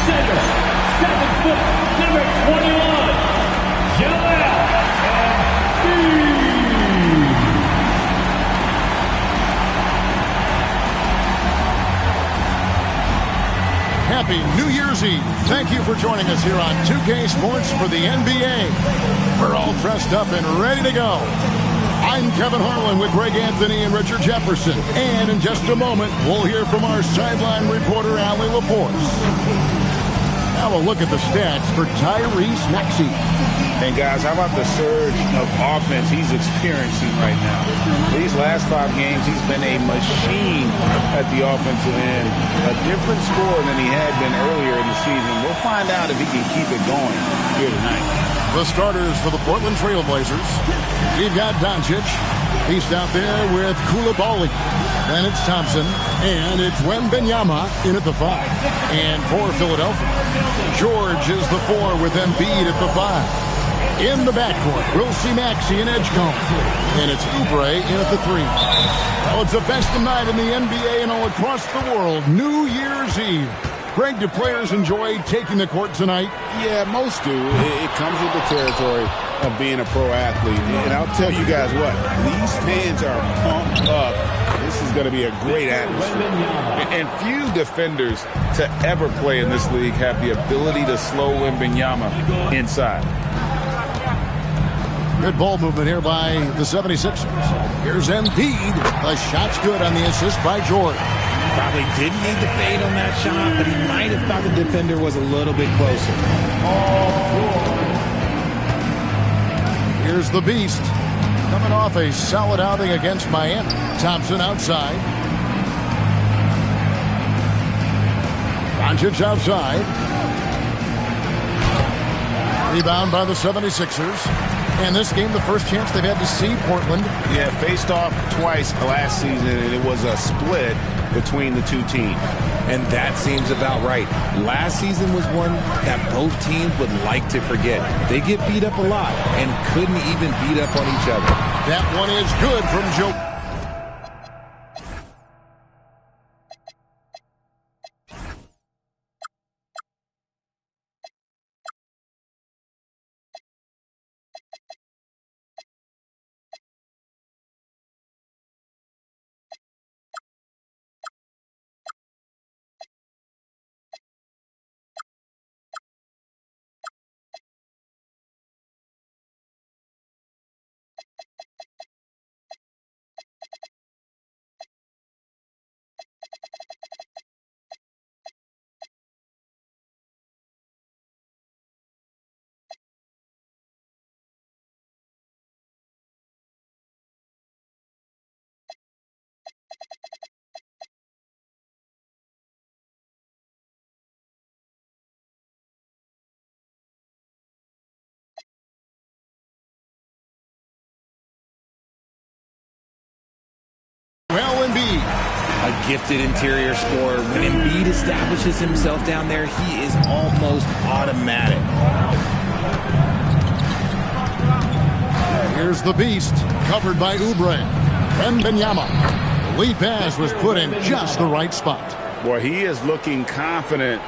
center, 7 foot, number 21, Joel Embiid. Happy New Year's Eve. Thank you for joining us here on 2K Sports for the NBA. We're all dressed up and ready to go. I'm Kevin Harlan with Greg Anthony and Richard Jefferson. And in just a moment, we'll hear from our sideline reporter, Allie LaForce. Now we'll look at the stats for Tyrese Maxey. And guys, how about the surge of offense he's experiencing right now? These last 5 games, he's been a machine at the offensive end. A different scorer than he had been earlier in the season. We'll find out if he can keep it going here tonight. The starters for the Portland Trail Blazers. We've got Doncic. He's out there with Coulibaly. Then it's Thompson. And it's Wembanyama in at the 5. And for Philadelphia, George is the 4 with Embiid at the 5. In the backcourt, we'll see Maxey and Edgecombe. And it's Oubre in at the 3. Well, it's the best of night in the NBA and all across the world. New Year's Eve. Greg, do players enjoy taking the court tonight? Yeah, most do. It comes with the territory of being a pro athlete. And I'll tell you guys what, these fans are pumped up. This is going to be a great atmosphere. And few defenders to ever play in this league have the ability to slow Wembanyama inside. Good ball movement here by the 76ers. Here's Embiid. The shot's good on the assist by George. Probably didn't need the fade on that shot, but he might have thought the defender was a little bit closer. Here's the Beast. Coming off a solid outing against Miami. Thompson outside. Doncic outside. Rebound by the 76ers. And this game, the first chance they've had to see Portland. Yeah, faced off twice last season, and it was a split between the two teams. And that seems about right. Last season was one that both teams would like to forget. They get beat up a lot and couldn't even beat up on each other. That one is good from Joe. Well, Embiid. A gifted interior scorer. When Embiid establishes himself down there, he is almost automatic. Here's the Beast, covered by Oubre. Wembanyama. The lead pass was put in just the right spot. Boy, he is looking confident.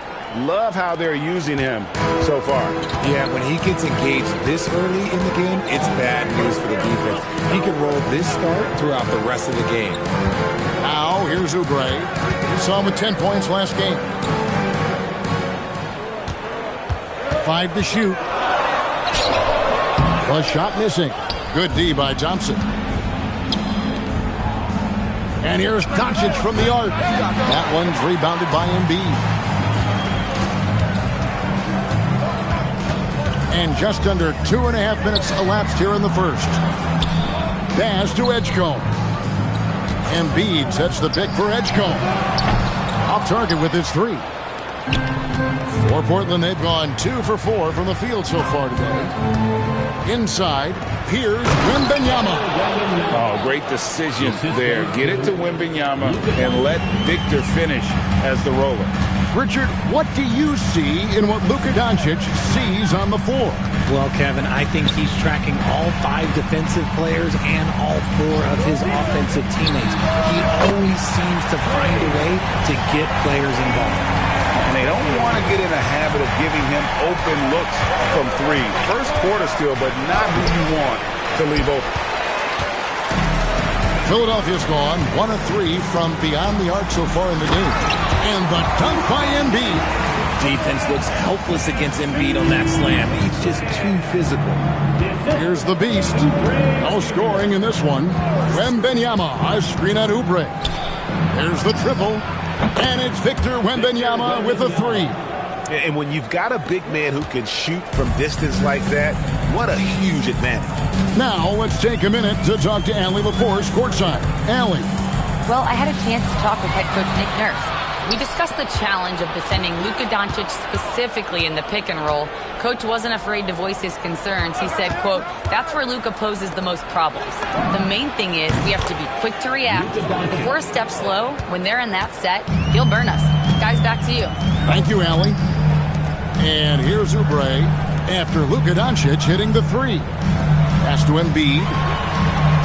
Love how they're using him so far. Yeah, when he gets engaged this early in the game, it's bad news for the defense. He can roll this start throughout the rest of the game. Now, here's Oubre. You saw him with 10 points last game. 5 to shoot. The shot missing. Good D by Thompson. And here's Doncic from the arc. That one's rebounded by Embiid. And just under 2.5 minutes elapsed here in the first. Pass to Edgecombe. Embiid sets the pick for Edgecombe. Off target with his 3. For Portland, they've gone 2 for 4 from the field so far today. Inside, here's Wembanyama. Oh, great decision there. Get it to Wembanyama and let Victor finish as the roller. Richard, what do you see in what Luka Doncic sees on the floor? Well, Kevin, I think he's tracking all 5 defensive players and all 4 of his offensive teammates. He always seems to find a way to get players involved. and they don't want to get in a habit of giving him open looks from three. First quarter still, but not who you want to leave open. Philadelphia's gone 1 of 3 from beyond the arc so far in the game. And the dunk by Embiid. Defense looks helpless against Embiid on that slam. He's just too physical. Here's the beast. No scoring in this one. Wembanyama, a screen on Oubre. There's the triple. And it's Victor Wembanyama with a 3. And when you've got a big man who can shoot from distance like that, what a huge advantage. Now let's take a minute to talk to Allie LaForce courtside. Allie. Well, I had a chance to talk with head coach Nick Nurse. We discussed the challenge of defending Luka Doncic specifically in the pick and roll. Coach wasn't afraid to voice his concerns. He said, quote, that's where Luka poses the most problems. The main thing is we have to be quick to react. If we're a step slow, when they're in that set, he'll burn us. Guys, back to you. Thank you, Allie. And here's Oubre after Luka Doncic hitting the 3. Pass to Embiid.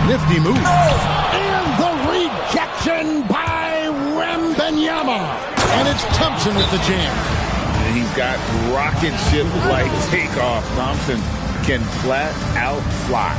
Nifty move. And the rejection by Wembanyama. And it's Thompson with the jam. And he's got rocket ship-like takeoff. Thompson can flat out fly.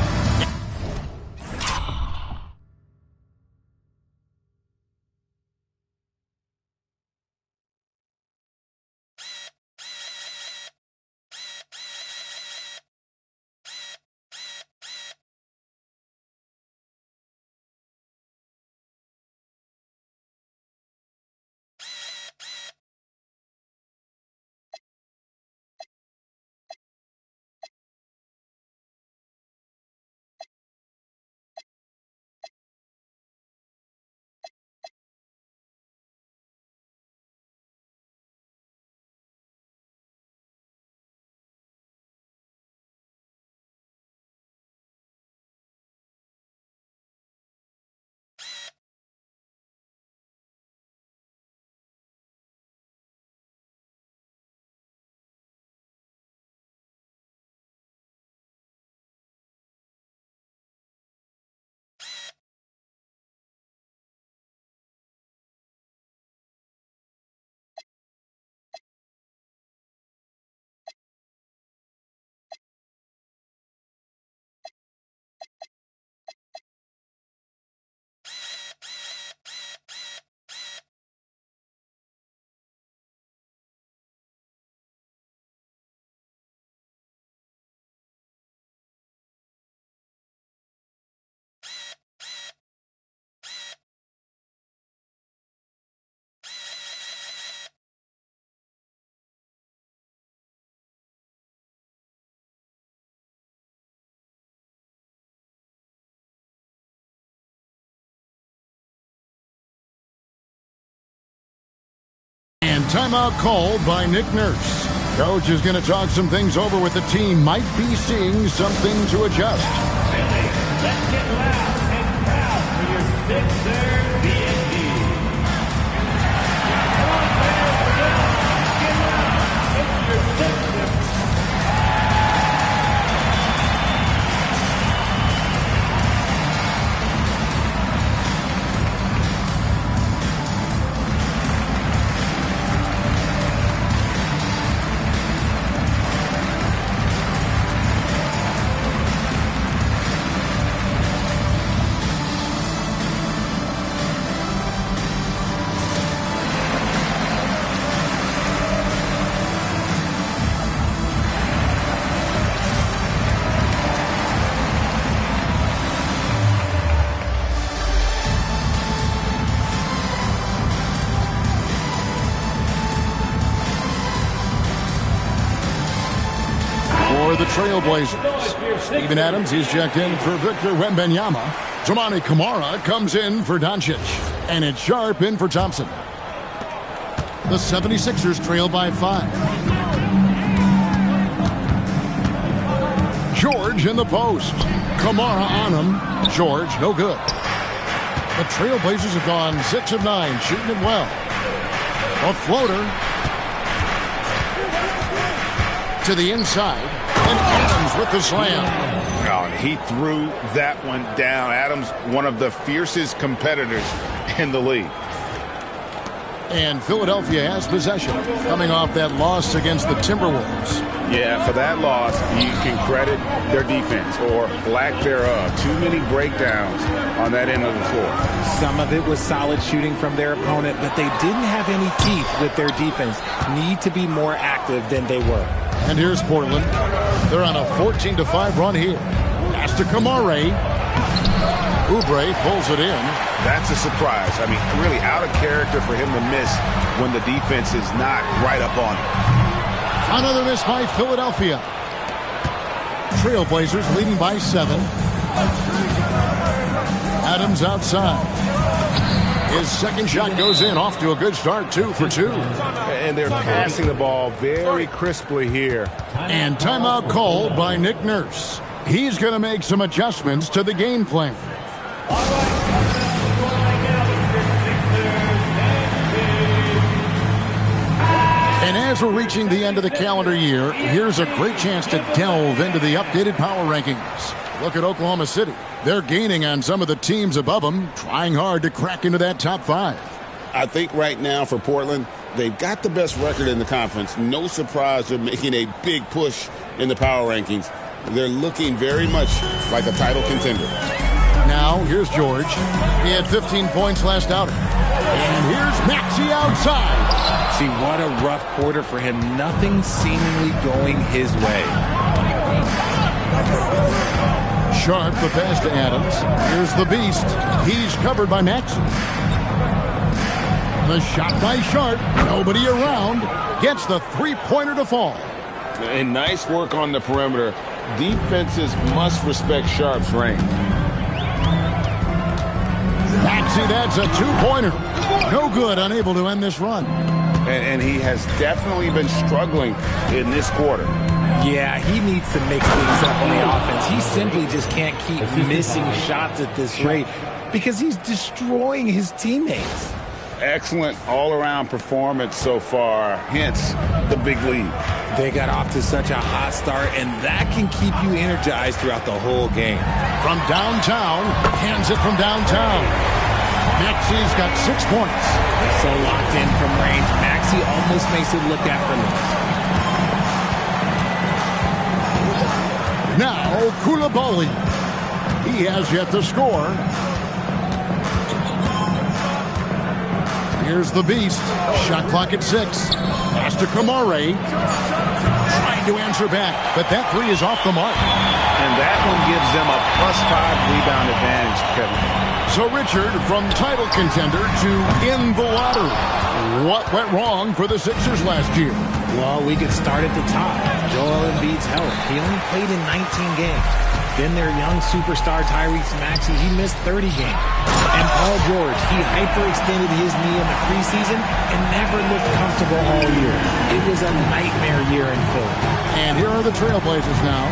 And timeout called by Nick Nurse. Coach is going to talk some things over with the team. Might be seeing something to adjust. Let's get loud and proud for your Sixers D&D. Come on, fans, get loud. It's your Sixers. For the Trailblazers, Steven Adams, he's checked in for Victor Wembanyama. Toumani Camara comes in for Doncic. And it's Sharp in for Thompson. The 76ers trail by 5. George in the post. Camara on him. George, no good. The Trailblazers have gone 6 of 9, shooting it well. A floater to the inside. And Adams with the slam. Oh, he threw that one down. Adams, one of the fiercest competitors in the league. And Philadelphia has possession, coming off that loss against the Timberwolves. Yeah, for that loss, you can credit their defense, or lack thereof. Too many breakdowns on that end of the floor. Some of it was solid shooting from their opponent, but they didn't have any teeth with their defense. Need to be more active than they were. And here's Portland. They're on a 14-5 run here. Pass to Kamare. Oubre pulls it in. That's a surprise. I mean, really out of character for him to miss when the defense is not right up on him. Another miss by Philadelphia. Trailblazers leading by 7. Adams outside. His second shot goes in, off to a good start, 2 for 2. And they're passing the ball very crisply here. And timeout called by Nick Nurse. He's going to make some adjustments to the game plan. And as we're reaching the end of the calendar year, here's a great chance to delve into the updated power rankings. Look at Oklahoma City. They're gaining on some of the teams above them, trying hard to crack into that top 5. I think right now for Portland, they've got the best record in the conference. No surprise they're making a big push in the power rankings. They're looking very much like a title contender. Now, here's George. He had 15 points last outing. And here's Maxey outside. See, what a rough quarter for him. Nothing seemingly going his way. Sharp, the pass to Adams. Here's the Beast. He's covered by Maxey. The shot by Sharp. Nobody around. Gets the three-pointer to fall. And nice work on the perimeter. Defenses must respect Sharp's range. Maxey, that's a two-pointer. No good, unable to end this run. And he has definitely been struggling in this quarter. Yeah, he needs to mix things up on the offense. He simply just can't keep missing shots at this rate because he's destroying his teammates. Excellent all-around performance so far, hence the big lead. They got off to such a hot start, and that can keep you energized throughout the whole game. From downtown, hands it from downtown. Maxey's got 6 points. So locked in from range, Maxey almost makes it look effortless. Now, Koulibaly. He has yet to score. Here's the Beast. Shot clock at 6. Pass to Kamare. Trying to answer back, but that three is off the mark. And that one gives them a +5 rebound advantage, Kevin. So Richard, from title contender to in the lottery. What went wrong for the Sixers last year? Well, we could start at the top. Joel Embiid's health. He only played in 19 games. Then their young superstar Tyrese Maxey, he missed 30 games. And Paul George, he hyperextended his knee in the preseason and never looked comfortable all year. It was a nightmare year in Philly. And here are the Trailblazers now.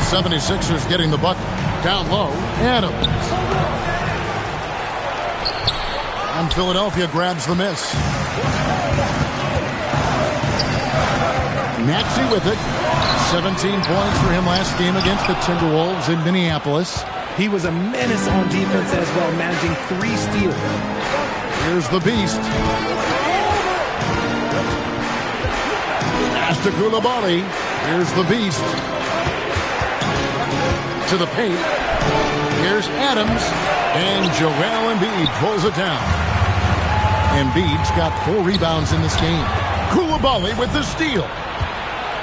76ers getting the bucket. Down low, Adams. And Philadelphia grabs the miss. Maxey with it. 17 points for him last game against the Timberwolves in Minneapolis. He was a menace on defense as well, managing 3 steals. Here's the Beast. Pass to Koulibaly. Here's the Beast. To the paint. Here's Adams. And Joel Embiid pulls it down. Embiid's got 4 rebounds in this game. Koulibaly with the steal.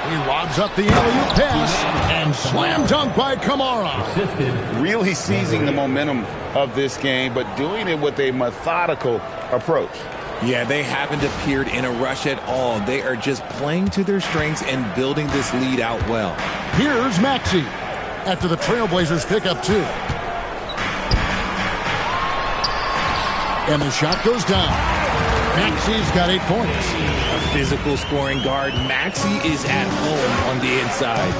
He lobs up the alley-oop pass and slam dunk by Kamara. Really seizing the momentum of this game, but doing it with a methodical approach. Yeah, they haven't appeared in a rush at all. They are just playing to their strengths and building this lead out well. Here's Maxey after the Trailblazers pick up 2. And the shot goes down. Maxey's got 8 points. A physical scoring guard, Maxey is at home on the inside.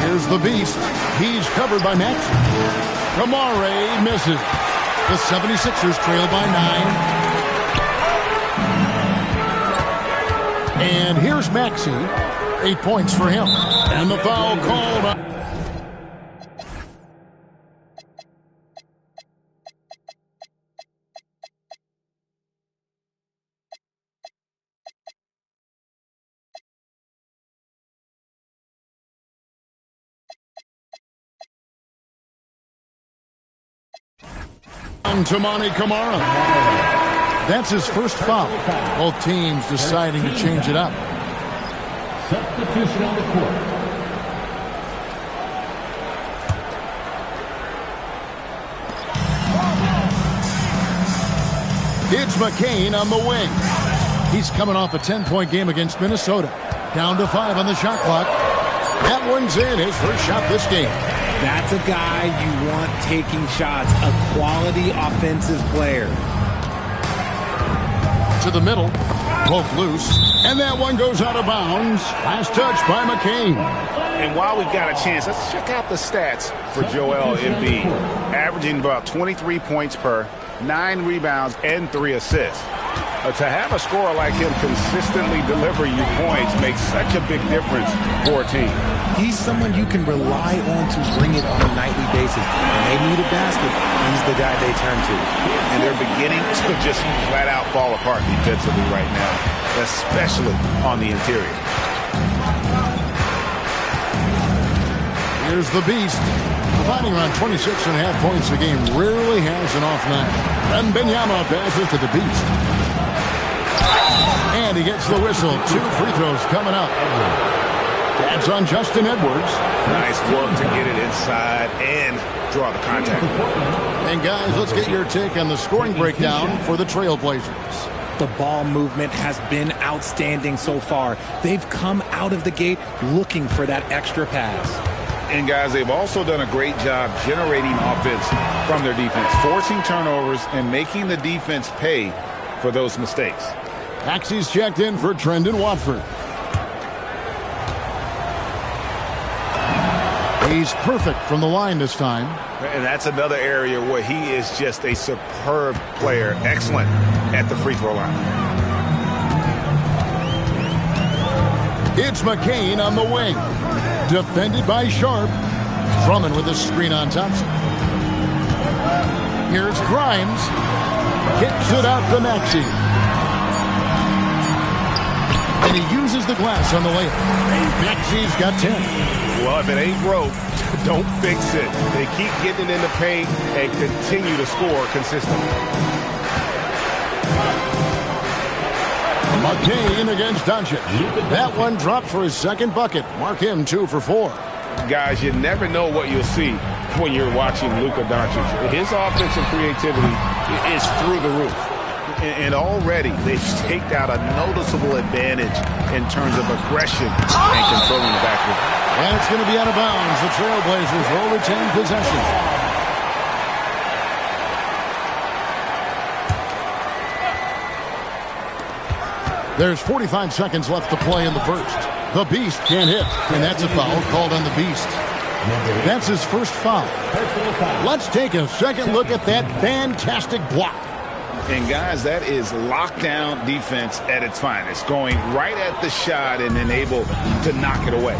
Here's the Beast. He's covered by Maxey. Kamare misses. The 76ers trail by 9. And here's Maxey. 8 points for him. And the foul called. On to Monty Kamara. That's his first foul. Both teams deciding to change it up. Substitution on the court. It's McCain on the wing. He's coming off a 10-point game against Minnesota. Down to 5 on the shot clock. That one's in, his first shot this game. That's a guy you want taking shots, a quality offensive player. To the middle, both loose, and that one goes out of bounds. Last touch by McCain. And while we've got a chance, let's check out the stats for Joel Embiid. Averaging about 23 points per, 9 rebounds, and 3 assists. To have a scorer like him consistently deliver you points makes such a big difference for a team. He's someone you can rely on to bring it on a nightly basis. When they need a basket, he's the guy they turn to. And they're beginning to just flat out fall apart defensively right now, especially on the interior. Here's the Beast. Providing around 26.5 points a game, rarely has an off night. And Benyama passes to the Beast. And he gets the whistle. 2 free throws coming up. That's on Justin Edwards. Nice work to get it inside and draw the contact. And guys, let's get your take on the scoring breakdown for the Trailblazers. The ball movement has been outstanding so far. They've come out of the gate looking for that extra pass. And guys, they've also done a great job generating offense from their defense, forcing turnovers and making the defense pay for those mistakes. Taxi's checked in for Trendon Watford. He's perfect from the line this time. And that's another area where he is just a superb player. Excellent at the free throw line. It's McCain on the wing. Defended by Sharp. Drummond with a screen on Thompson. Here's Grimes. Kicks it out to Maxey. And he uses the glass on the layup. Maxey's got 10. Well, if it ain't broke, don't fix it. They keep getting it in the paint and continue to score consistently. McCain against Doncic. That one dropped for his second bucket. Mark him 2 for 4. Guys, you never know what you'll see when you're watching Luka Doncic. His offensive creativity is through the roof. And already they've staked out a noticeable advantage in terms of aggression and controlling the backcourt. And it's going to be out of bounds. The Trailblazers will retain possession. There's 45 seconds left to play in the first. The Beast can't hit, and that's a foul called on the Beast. That's his first foul. Let's take a second look at that fantastic block. And guys, that is lockdown defense at its finest, going right at the shot and then able to knock it away.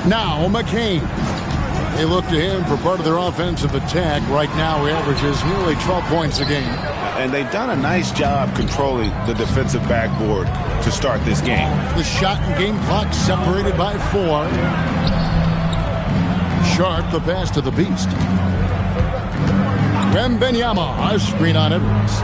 Now McCain. They look to him for part of their offensive attack. Right now he averages nearly 12 points a game. And they've done a nice job controlling the defensive backboard to start this game. The shot and game clock separated by 4. Sharp the pass to the Beast. Wembanyama, a screen on Edwards.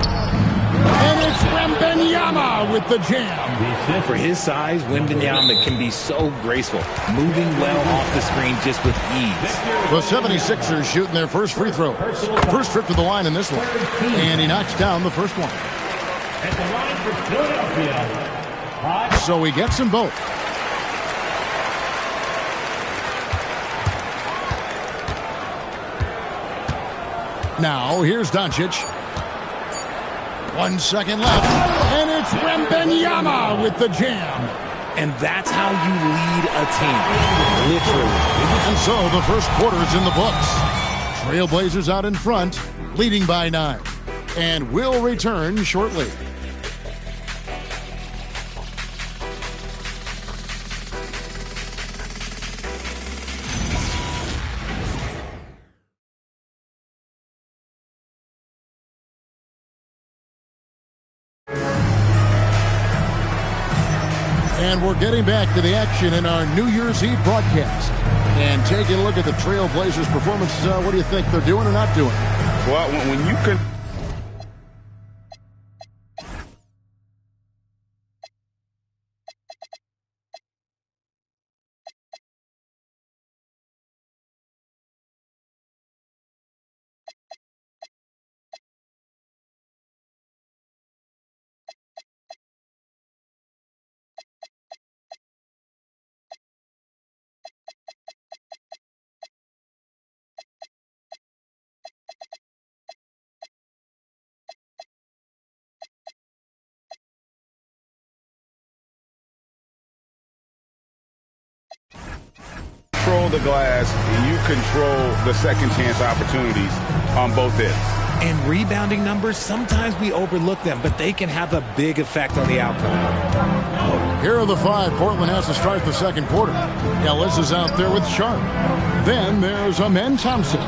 And it's Wembanyama with the jam. For his size, Wembanyama can be so graceful, moving well off the screen just with ease. The 76ers shooting their first free throw. First trip to the line in this one. And he knocks down the first one. At the line for Philadelphia. So he gets them both. Now, here's Doncic. 1 second left. And it's Wembanyama with the jam. And that's how you lead a team, literally. And so the first quarter's in the books. Trailblazers out in front, leading by 9. And will return shortly. And we're getting back to the action in our New Year's Eve broadcast. And taking a look at the Trailblazers' performance, what do you think they're doing or not doing? Well, when you can... control the glass, you control the second chance opportunities on both ends. And rebounding numbers, sometimes we overlook them, but they can have a big effect on the outcome. Here are the five Portland has to start the second quarter. Ellis is out there with Sharp. Then there's Amen Thompson.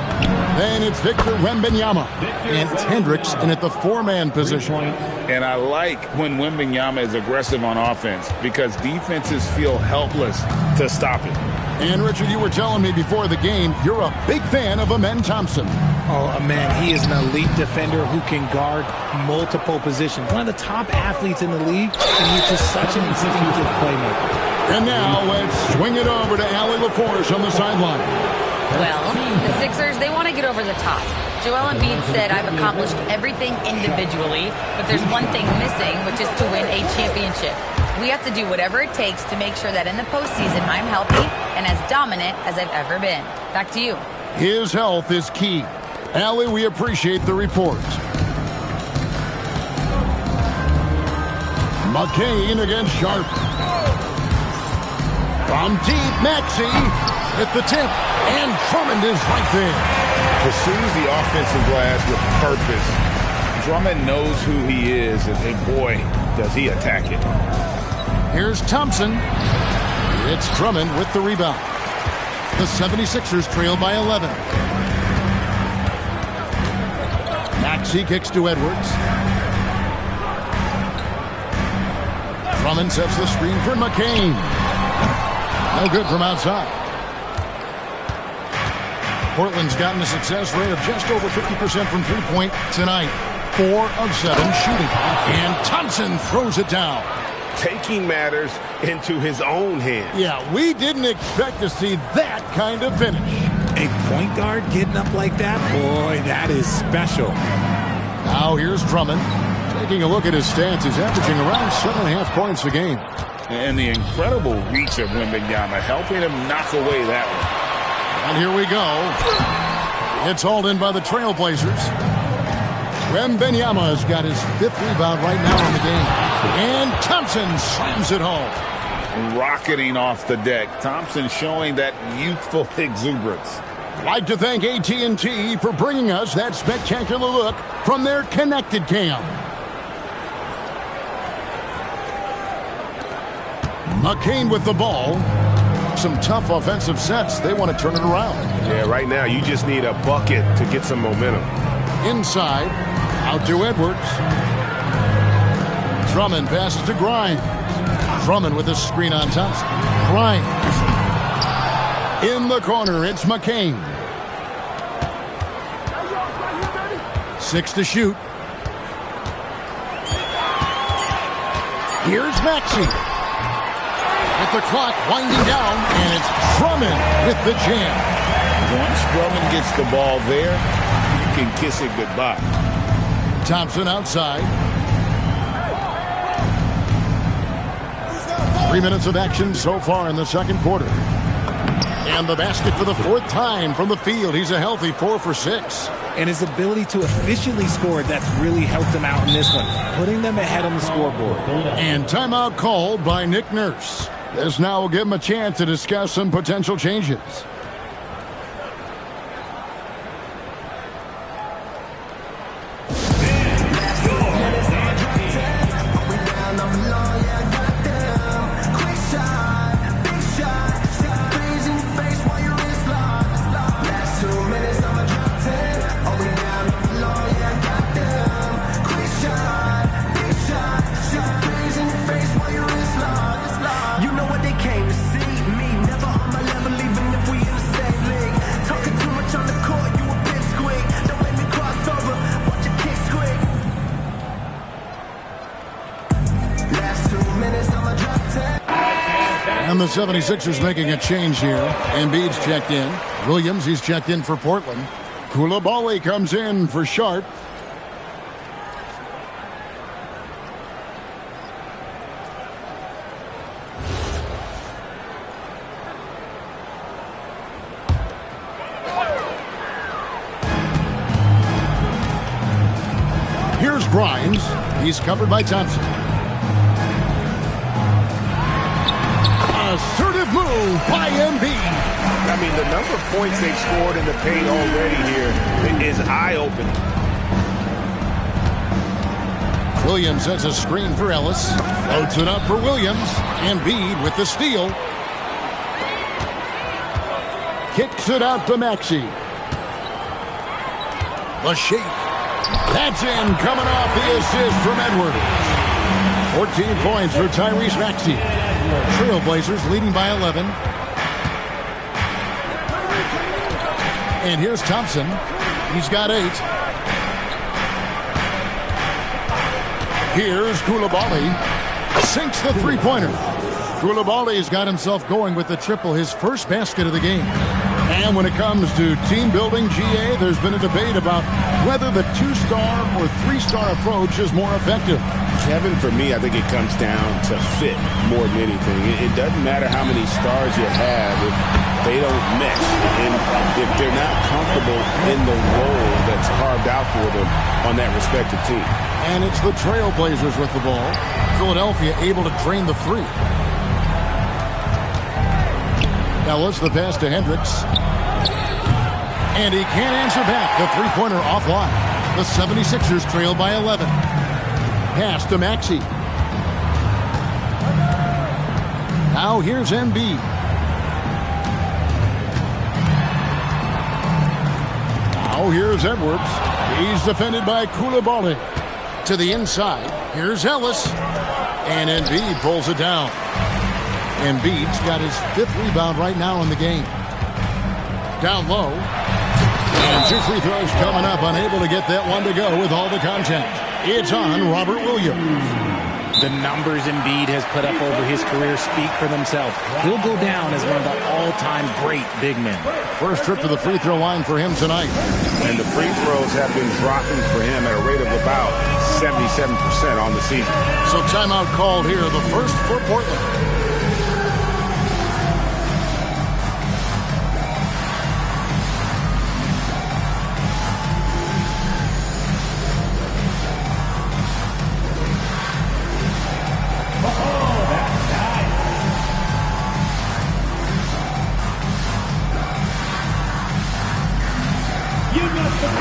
Then it's Victor Wembanyama. And Hendricks in at the four-man position. And I like when Wembanyama is aggressive on offense because defenses feel helpless to stop it. And, Richard, you were telling me before the game you're a big fan of Amen Thompson. Oh, man, he is an elite defender who can guard multiple positions. One of the top athletes in the league, and he's just such an instinctive playmaker. And now let's swing it over to Allie LaForce on the sideline. Well, the Sixers, they want to get over the top. Joel Embiid said, I've accomplished everything individually, but there's one thing missing, which is to win a championship. We have to do whatever it takes to make sure that in the postseason I'm healthy and as dominant as I've ever been. Back to you. His health is key. Allie, we appreciate the report. McCain against Sharp. From deep, Maxey at the tip, and Drummond is right there. Pursues the offensive glass with purpose. Drummond knows who he is, and boy, does he attack it. Here's Thompson. It's Drummond with the rebound. The 76ers trail by 11. Maxey kicks to Edwards. Drummond sets the screen for McCain. No good from outside. Portland's gotten a success rate of just over 50% from three-point tonight. 4 of 7 shooting. And Thompson throws it down. Taking matters into his own hands. Yeah, we didn't expect to see that kind of finish. A point guard getting up like that? Boy, that is special. Now here's Drummond. Taking a look at his stats, he's averaging around 7.5 points a game. And the incredible reach of Wembanyama, helping him knock away that one. And here we go. It's hauled in by the Trailblazers. Wembanyama has got his 5th rebound right now in the game. And Thompson slams it home. Rocketing off the deck. Thompson showing that youthful exuberance. I'd like to thank AT&T for bringing us that spectacular look from their connected cam. McCain with the ball. Some tough offensive sets. They want to turn it around. Yeah, right now you just need a bucket to get some momentum. Inside, out to Edwards. Drummond passes to Grimes. Drummond with a screen on Thompson. Grimes. In the corner, it's McCain. 6 to shoot. Here's Maxey. With the clock winding down, and it's Drummond with the jam. Once Drummond gets the ball there, you can kiss it goodbye. Thompson outside. 3 minutes of action so far in the second quarter. And the basket for the 4th time from the field. He's a healthy 4 for 6. And his ability to efficiently score, that's really helped him out in this one, putting them ahead on the scoreboard. And timeout called by Nick Nurse. This now will give him a chance to discuss some potential changes. And the 76ers making a change here. Embiid's checked in. Williams, he's checked in for Portland. Koulibaly comes in for Sharp. Here's Grimes. He's covered by Thompson. Assertive move by Embiid. I mean, the number of points they've scored in the paint already here is eye-opening. Williams sets a screen for Ellis. Loads it up for Williams. Embiid with the steal. Kicks it out to Maxey. The shake. That's in, coming off the assist from Edwards. 14 points for Tyrese Maxey. Trailblazers leading by 11. And here's Thompson. He's got 8. Here's Koulibaly. Sinks the three-pointer. Koulibaly's got himself going with the triple, his first basket of the game. And when it comes to team building, GA, there's been a debate about whether the 2-star or 3-star approach is more effective. Kevin, for me, I think it comes down to fit more than anything. It doesn't matter how many stars you have if they don't mesh. And if they're not comfortable in the role that's carved out for them on that respective team. And it's the Trailblazers with the ball. Philadelphia able to drain the 3. Ellis, the pass to Hendricks. And he can't answer back. The three-pointer offline. The 76ers trail by 11. Pass to Maxey. Now here's Embiid. Now here's Edwards. He's defended by Koulibaly. To the inside. Here's Ellis. And Embiid pulls it down. Embiid's got his 5th rebound right now in the game. Down low. And 2 free throws coming up. Unable to get that one to go with all the contact. It's on Robert Williams. The numbers Embiid has put up over his career speak for themselves. He'll go down as one of the all-time great big men. First trip to the free throw line for him tonight. And the free throws have been dropping for him at a rate of about 77% on the season. So timeout called here, the first for Portland.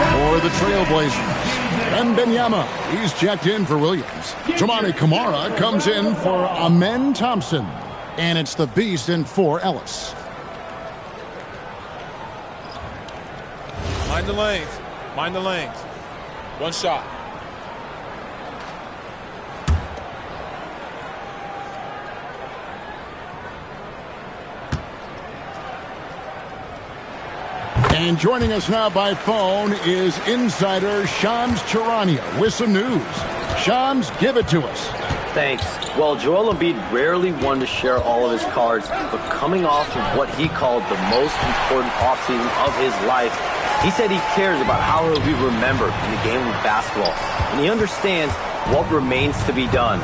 For the Trailblazers, Wembanyama, he's checked in for Williams. Toumani Camara comes in for Amen Thompson. And it's the Beast in for Ellis. Mind the lanes. Mind the lanes. One shot. And joining us now by phone is insider Shams Charania with some news. Shams, give it to us. Thanks. Well, Joel Embiid rarely wanted to share all of his cards, but coming off of what he called the most important offseason of his life, he said he cares about how he'll be remembered in the game of basketball, and he understands what remains to be done.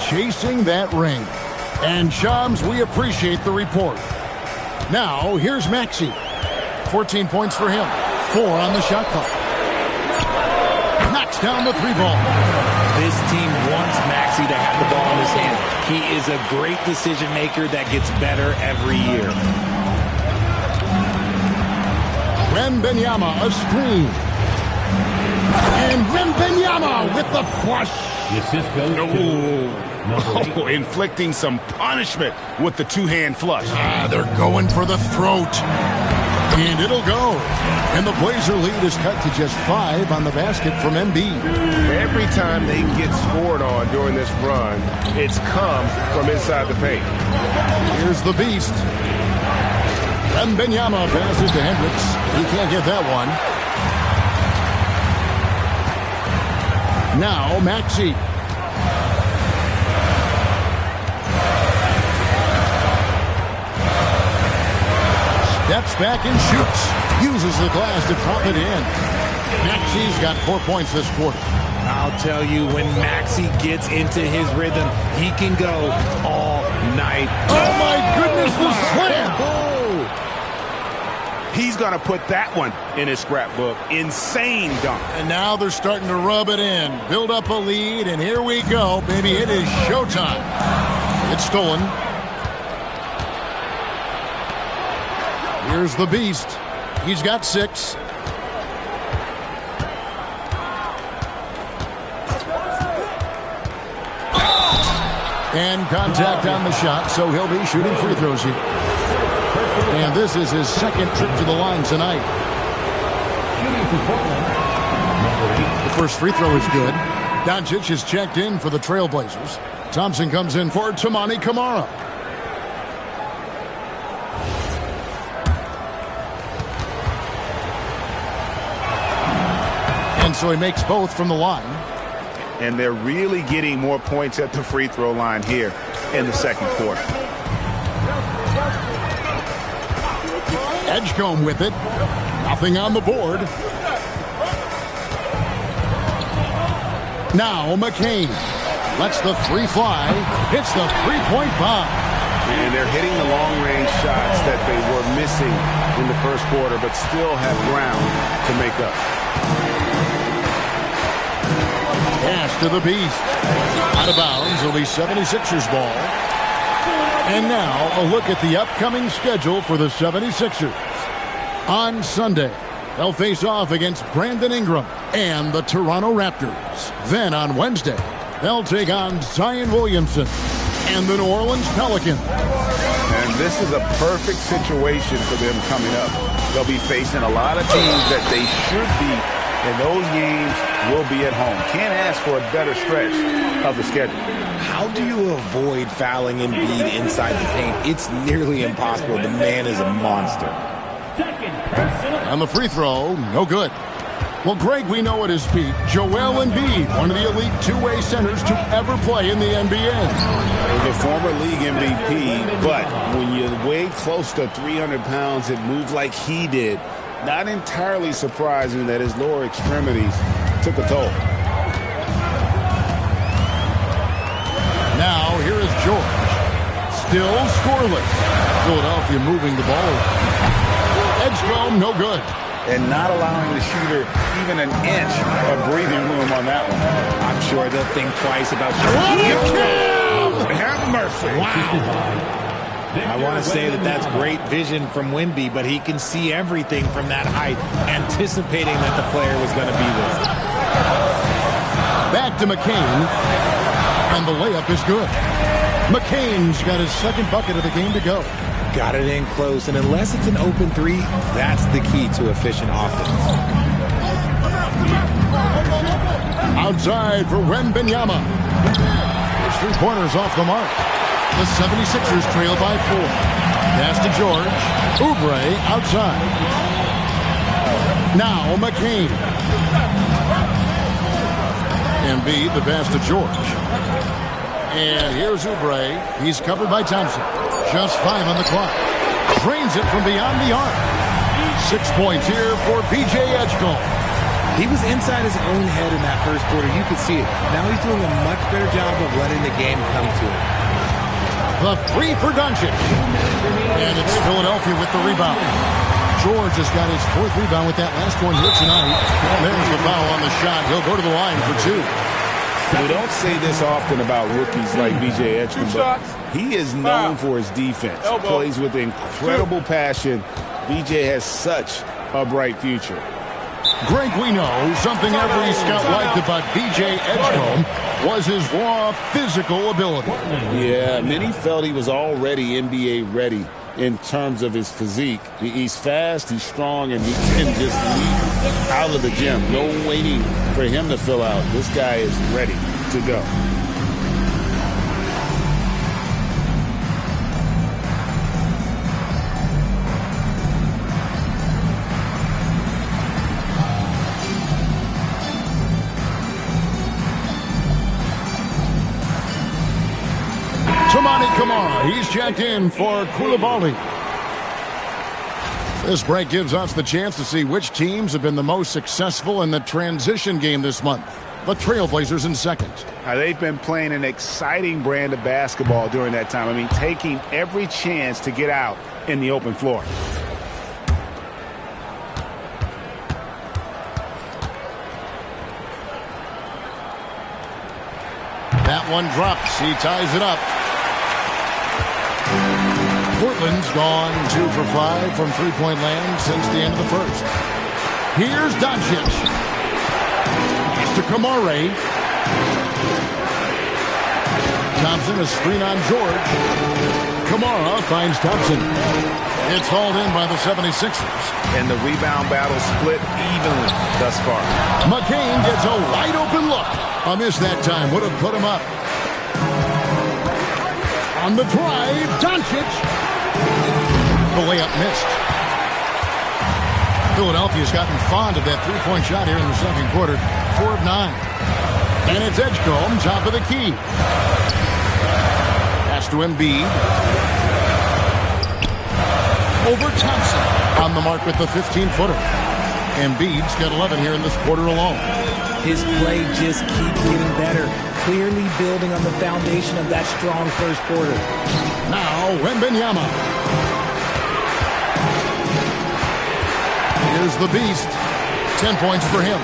Chasing that ring. And Shams, we appreciate the report. Now, here's Maxey. 14 points for him. 4 on the shot clock. Knocks down the 3-ball. This team wants Maxey to have the ball in his hand. He is a great decision maker that gets better every year. Wembanyama, a screen. And Wembanyama with the flush. The assist goes to Inflicting some punishment with the 2-hand flush. They're going for the throat. And it'll go. And the Blazer lead is cut to just 5 on the basket from Embiid. Every time they get scored on during this run, it's come from inside the paint. Here's the Beast. Wembanyama passes to Hendricks. He can't get that one. Now Maxey. Steps back and shoots. Uses the glass to drop it in. Maxi's got 4 points this quarter. I'll tell you, when Maxey gets into his rhythm, he can go all night. Oh, my goodness, the slam! He's going to put that one in his scrapbook. Insane dunk. And now they're starting to rub it in. Build up a lead, and here we go, baby. It is showtime. It's stolen. Here's the Beast. He's got 6. And contact on the shot, so he'll be shooting free throws here. And this is his second trip to the line tonight. The first free throw is good. Doncic is checked in for the Trailblazers. Thompson comes in for Toumani Camara. And so he makes both from the line. And they're really getting more points at the free throw line here in the second quarter. Edgecombe with it. Nothing on the board. Now McCain lets the three fly. Hits the three-point bomb. And they're hitting the long-range shots that they were missing in the first quarter, but still have ground to make up. Pass to the Beast. Out of bounds, it'll be 76ers ball. And now a look at the upcoming schedule for the 76ers. On Sunday, they'll face off against Brandon Ingram and the Toronto Raptors. Then on Wednesday, they'll take on Zion Williamson and the New Orleans Pelicans. And this is a perfect situation for them coming up. They'll be facing a lot of teams that they should beat, and those games will be at home. Can't ask for a better stretch of the schedule. How do you avoid fouling Embiid inside the paint? It's nearly impossible. The man is a monster. On the free throw, no good. Well, Greg, we know at his peak, Joel Embiid, one of the elite two-way centers to ever play in the NBA. The former league MVP, but when you weigh close to 300 pounds and move like he did, not entirely surprising that his lower extremities took a toll. Now, here is George. Still scoreless. Philadelphia moving the ball. Edgecombe, no good. And not allowing the shooter even an inch of breathing room on that one. I'm sure they'll think twice about Have mercy. Wow. I want to say that that's great vision from Wemby, but he can see everything from that height, anticipating that the player was going to be there. Back to McCain, and the layup is good. McCain's got his second bucket of the game to go. Got it in close, and unless it's an open three, that's the key to efficient offense. Outside for Wembanyama. His three-pointers off the mark. The 76ers trail by 4. Pass to George. Oubre outside. Now McCain. Embiid, the pass to George. And here's Oubre. He's covered by Thompson. Just 5 on the clock. Drains it from beyond the arc. 6 points here for PJ Edgecombe. He was inside his own head in that first quarter. You could see it. Now he's doing a much better job of letting the game come to him. The three for Doncic. And it's Philadelphia with the rebound. George has got his 4th rebound with that last one here tonight. And there's the foul on the shot. He'll go to the line for 2. We don't say this often about rookies like BJ Edgecombe, but he is known for his defense. Plays with incredible passion. BJ has such a bright future. Greg, we know something every scout liked about BJ Edgecombe was his raw physical ability. Yeah, many felt he was already NBA ready in terms of his physique. He's fast, he's strong, and he can just leap out of the gym. No waiting for him to fill out. This guy is ready to go. Toumani Camara, he's checked in for Koulibaly. This break gives us the chance to see which teams have been the most successful in the transition game this month. The Trailblazers in second. They've been playing an exciting brand of basketball during that time. I mean, taking every chance to get out in the open floor. That one drops. He ties it up. Portland's gone 2 for 5 from three-point land since the end of the first. Here's Doncic. It's to Kamare. Thompson, a screen on George. Kamara finds Thompson. It's hauled in by the 76ers. And the rebound battle split evenly thus far. McCain gets a wide-open look. A miss that time would have put him up. On the drive, Doncic. The layup missed. Philadelphia's gotten fond of that three-point shot here in the second quarter. 4 of 9. And it's Edgecombe, top of the key. Pass to Embiid. Over Thompson. On the mark with the 15-footer. Embiid's got 11 here in this quarter alone. His play just keeps getting better, clearly building on the foundation of that strong first quarter. Now, Wembanyama. Here's the beast. 10 points for him.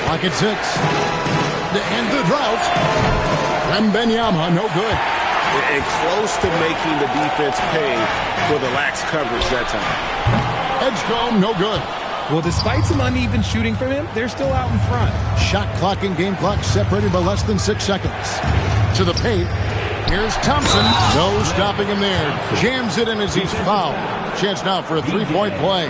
Lock at 6. To end the drought. Wembanyama, no good. And close to making the defense pay for the lax coverage that time. Edgecombe, no good. Well, despite some uneven shooting from him, they're still out in front. Shot clock and game clock separated by less than 6 seconds. To the paint. Here's Thompson. No stopping him there. Jams it in as he's fouled. Chance now for a three-point play.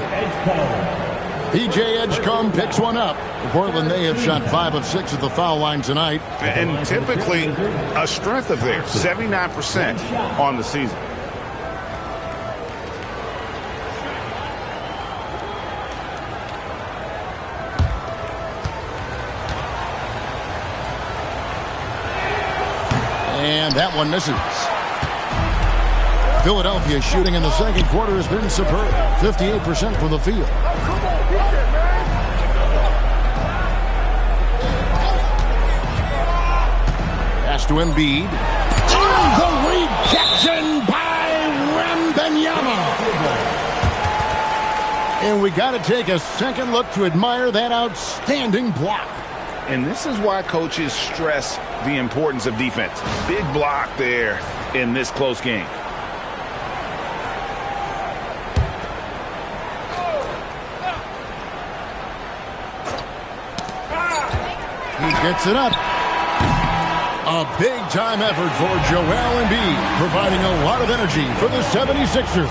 P.J. Edgecombe picks one up. In Portland, they have shot 5 of 6 at the foul line tonight. And typically a strength of theirs, 79% on the season. And that one misses. Philadelphia shooting in the second quarter has been superb. 58% from the field. Pass to Embiid. The rejection by Wembanyama. And we got to take a second look to admire that outstanding block. And this is why coaches stress the importance of defense. Big block there in this close game. He gets it up. A big-time effort for Joel Embiid, providing a lot of energy for the 76ers.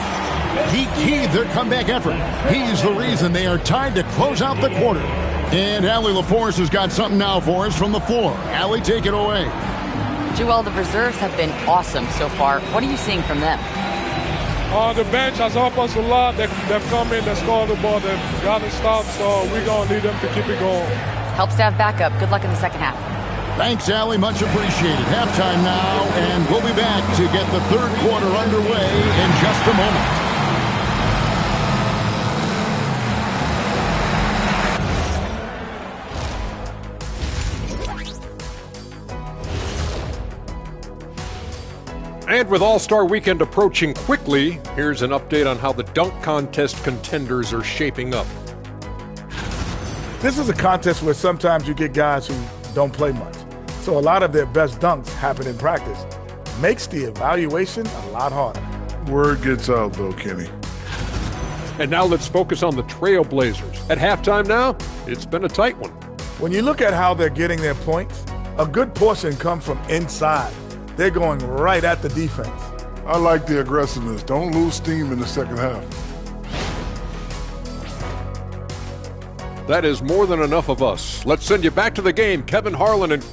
He keyed their comeback effort. He's the reason they are tied to close out the quarter. And Allie LaForce has got something now for us from the floor. Allie, take it away. Joel, the reserves have been awesome so far. What are you seeing from them? The bench has helped us a lot. They've come in, they scored the ball, they've got to stop, so we're going to need them to keep it going. Helps to have backup. Good luck in the second half. Thanks, Allie. Much appreciated. Halftime now, and we'll be back to get the third quarter underway in just a moment. And with All-Star Weekend approaching quickly, here's an update on how the dunk contest contenders are shaping up. This is a contest where sometimes you get guys who don't play much. So a lot of their best dunks happen in practice. Makes the evaluation a lot harder. Word gets out, though, Kenny. And now let's focus on the Trailblazers. At halftime now, it's been a tight one. When you look at how they're getting their points, a good portion comes from inside. They're going right at the defense. I like the aggressiveness. Don't lose steam in the second half. That is more than enough of us. Let's send you back to the game. Kevin Harlan and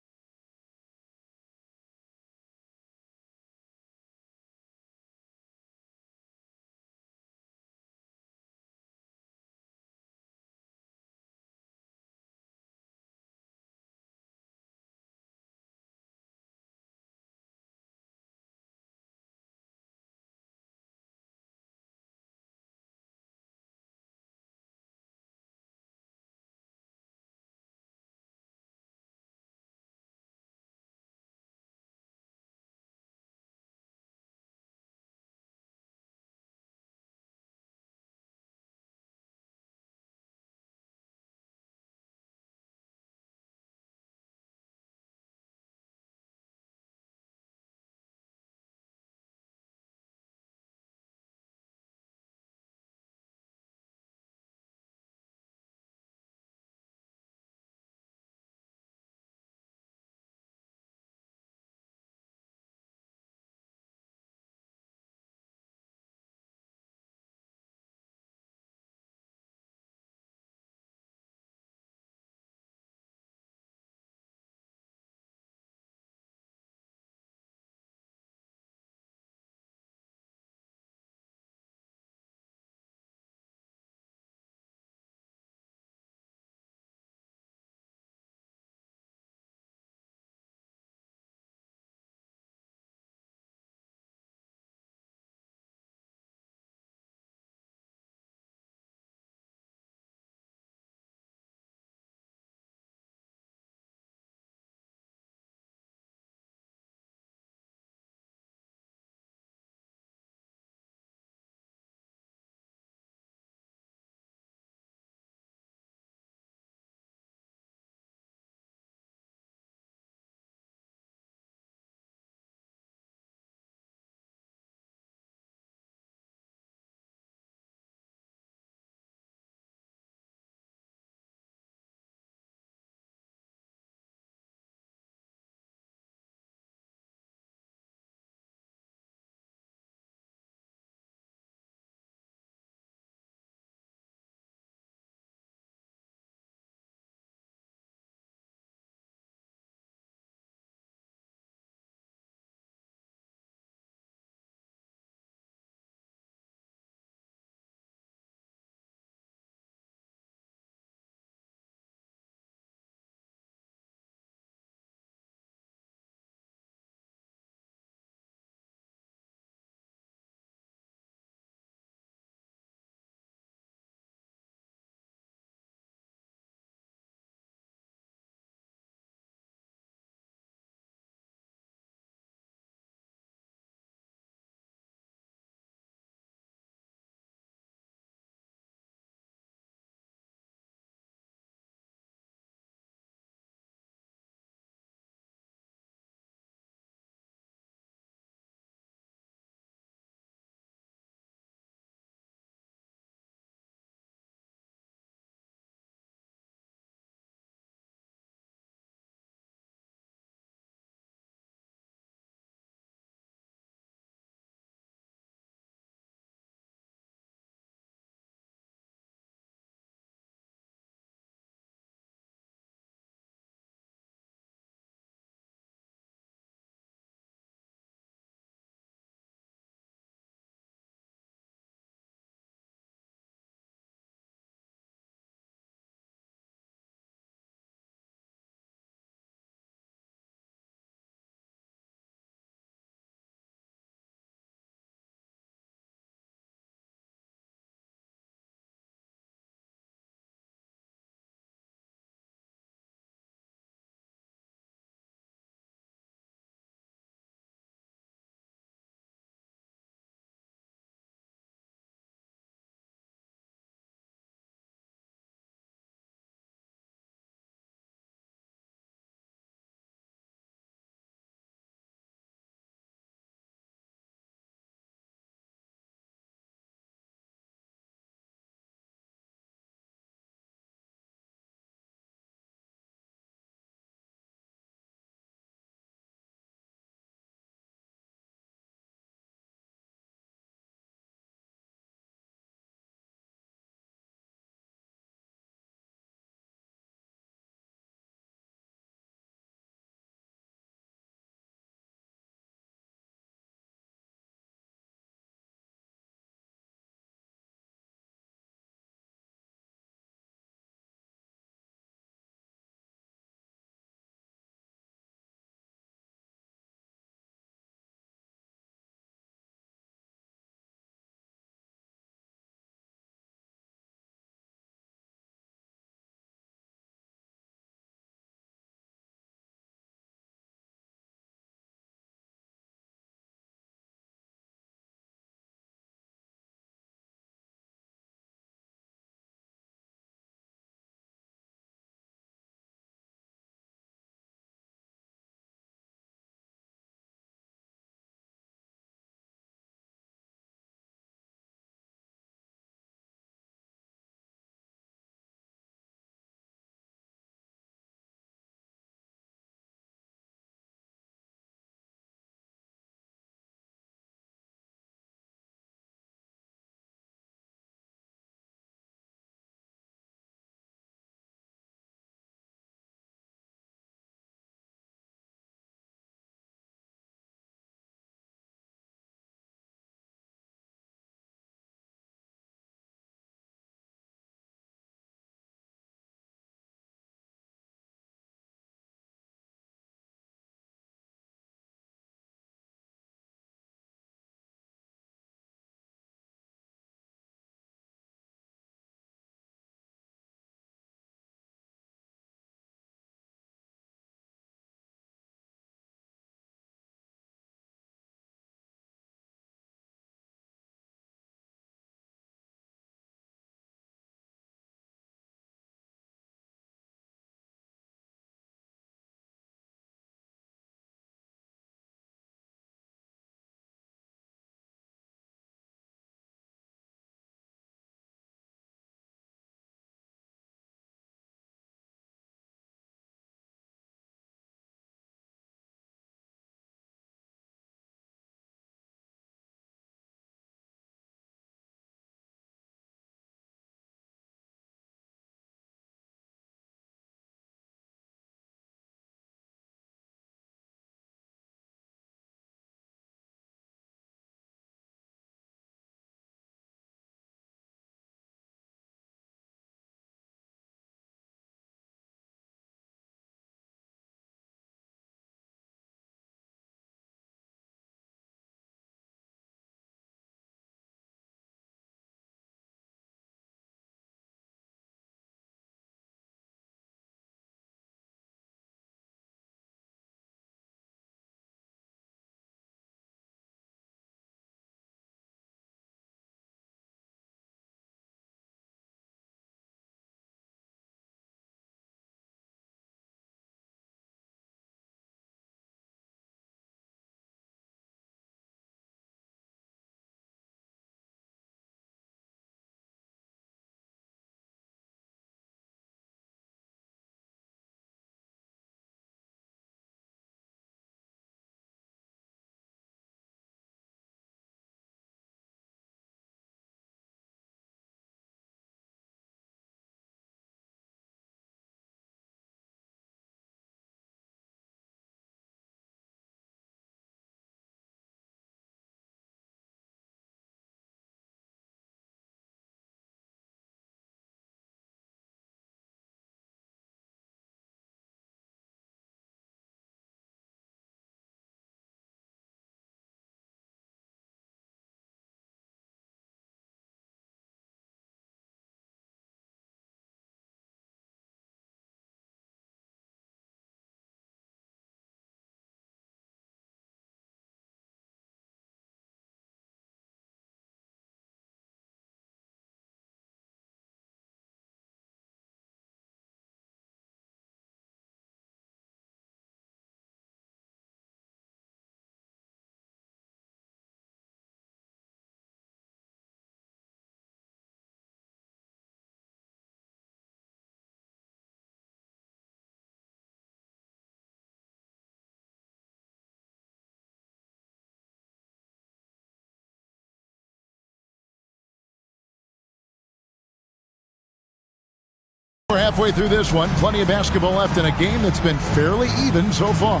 halfway through this one. Plenty of basketball left in a game that's been fairly even so far.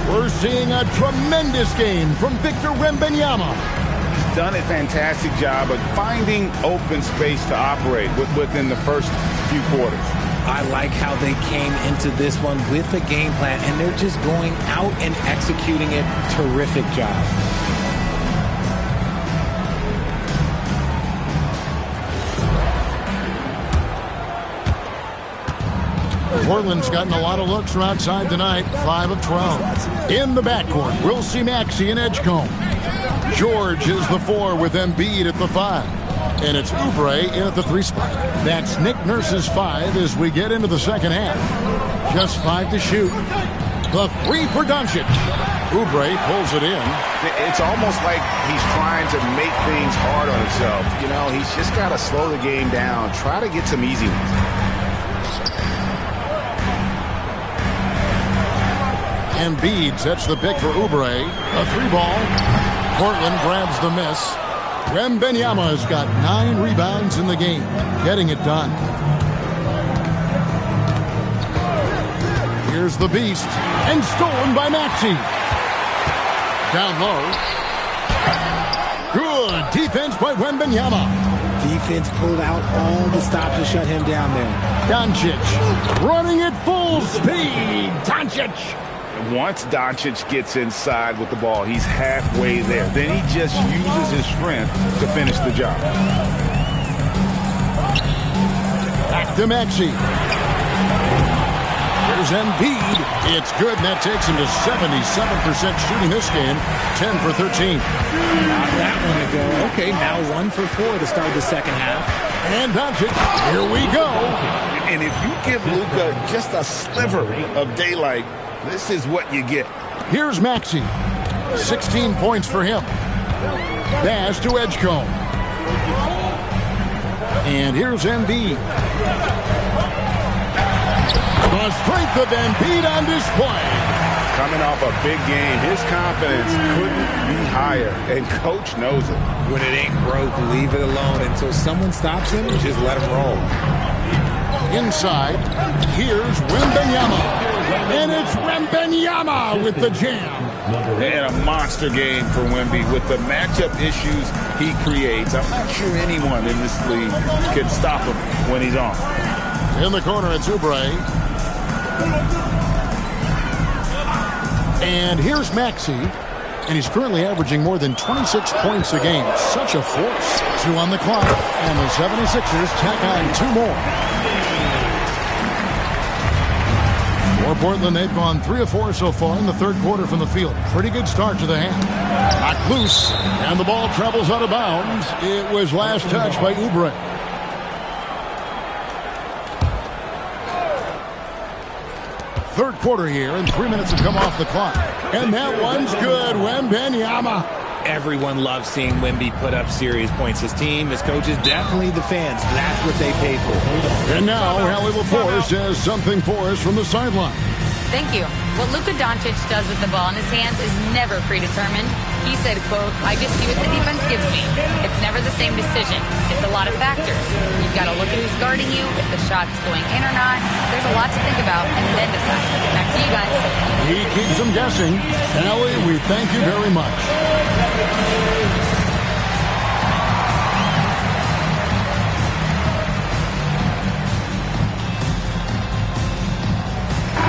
We're seeing a tremendous game from Victor Wembanyama. He's done a fantastic job of finding open space to operate within the first few quarters. I like how they came into this one with a game plan, and they're just going out and executing it. Terrific job. Portland's gotten a lot of looks from outside tonight, 5 of 12. In the backcourt, we'll see Maxey and Edgecombe. George is the 4 with Embiid at the 5. And it's Oubre in at the 3 spot. That's Nick Nurse's 5 as we get into the second half. Just 5 to shoot. The 3 for Doncic. Oubre pulls it in. It's almost like he's trying to make things hard on himself. You know, he's just got to slow the game down, try to get some easy ones. Embiid sets the pick for Oubre. A 3-ball. Portland grabs the miss. Wembanyama has got 9 rebounds in the game, getting it done. Here's the beast, and stolen by Maxey. Down low. Good defense by Wembanyama. Defense pulled out all the stops to shut him down there. Doncic running at full speed. Doncic. Once Doncic gets inside with the ball, he's halfway there. Then he just uses his strength to finish the job. Back to Maxey. Here's Embiid. It's good, and that takes him to 77% shooting this game. 10 for 13. Not that one to go. Okay, now 1 for 4 to start the second half. And Doncic, here we go. And if you give Luka just a sliver of daylight, this is what you get. Here's Maxey. 16 points for him. Pass to Edgecombe. And here's Embiid. The strength of Embiid on display. Coming off a big game, his confidence couldn't be higher, and coach knows it. When it ain't broke, leave it alone until someone stops him. Just let him roll. Inside, here's Wembanyama. And it's Wembanyama with the jam. And a monster game for Wemby with the matchup issues he creates. I'm not sure anyone in this league can stop him when he's on. In the corner, it's Oubre. And here's Maxey. And he's currently averaging more than 26 points a game. Such a force. 2 on the clock. And the 76ers tack on 2 more. For Portland, they've gone 3 of 4 so far in the third quarter from the field. Pretty good start to the half. Knocked loose, and the ball travels out of bounds. It was last touched by Oubre. Third quarter here, and 3 minutes have come off the clock. And that one's good. Wembanyama. Everyone loves seeing Wemby put up serious points. His team, his coaches, definitely the fans. That's what they pay for. And now, Hallie LaForce has something for us from the sideline. Thank you. What Luka Doncic does with the ball in his hands is never predetermined. He said, quote, "I just see what the defense gives me. It's never the same decision. It's a lot of factors. You've got to look at who's guarding you, if the shot's going in or not. There's a lot to think about, and then decide." Back to you guys. He keeps them guessing. Hallie, we thank you very much.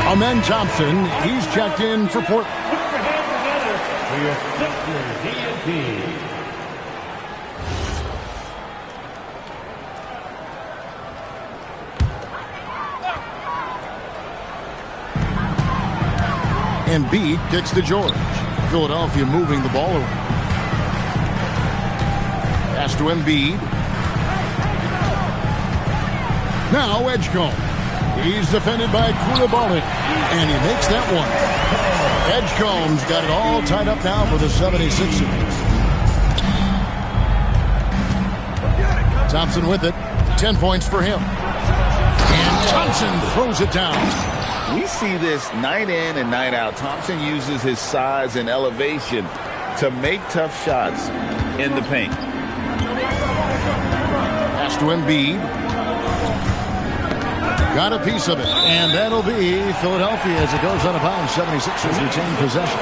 Amen Thompson, he's checked in for Portland. For your Sixers, D&D. Embiid kicks to George. Philadelphia moving the ball around. Pass to Embiid. Now Edgecombe. He's defended by Koulibaly, and he makes that one. Edgecombe's got it all tied up now for the 76ers. Thompson with it. 10 points for him. And Thompson throws it down. We see this night in and night out. Thompson uses his size and elevation to make tough shots in the paint. Pass to Embiid. got a piece of it. And that'll be Philadelphia as it goes out of bounds. 76ers retain possession.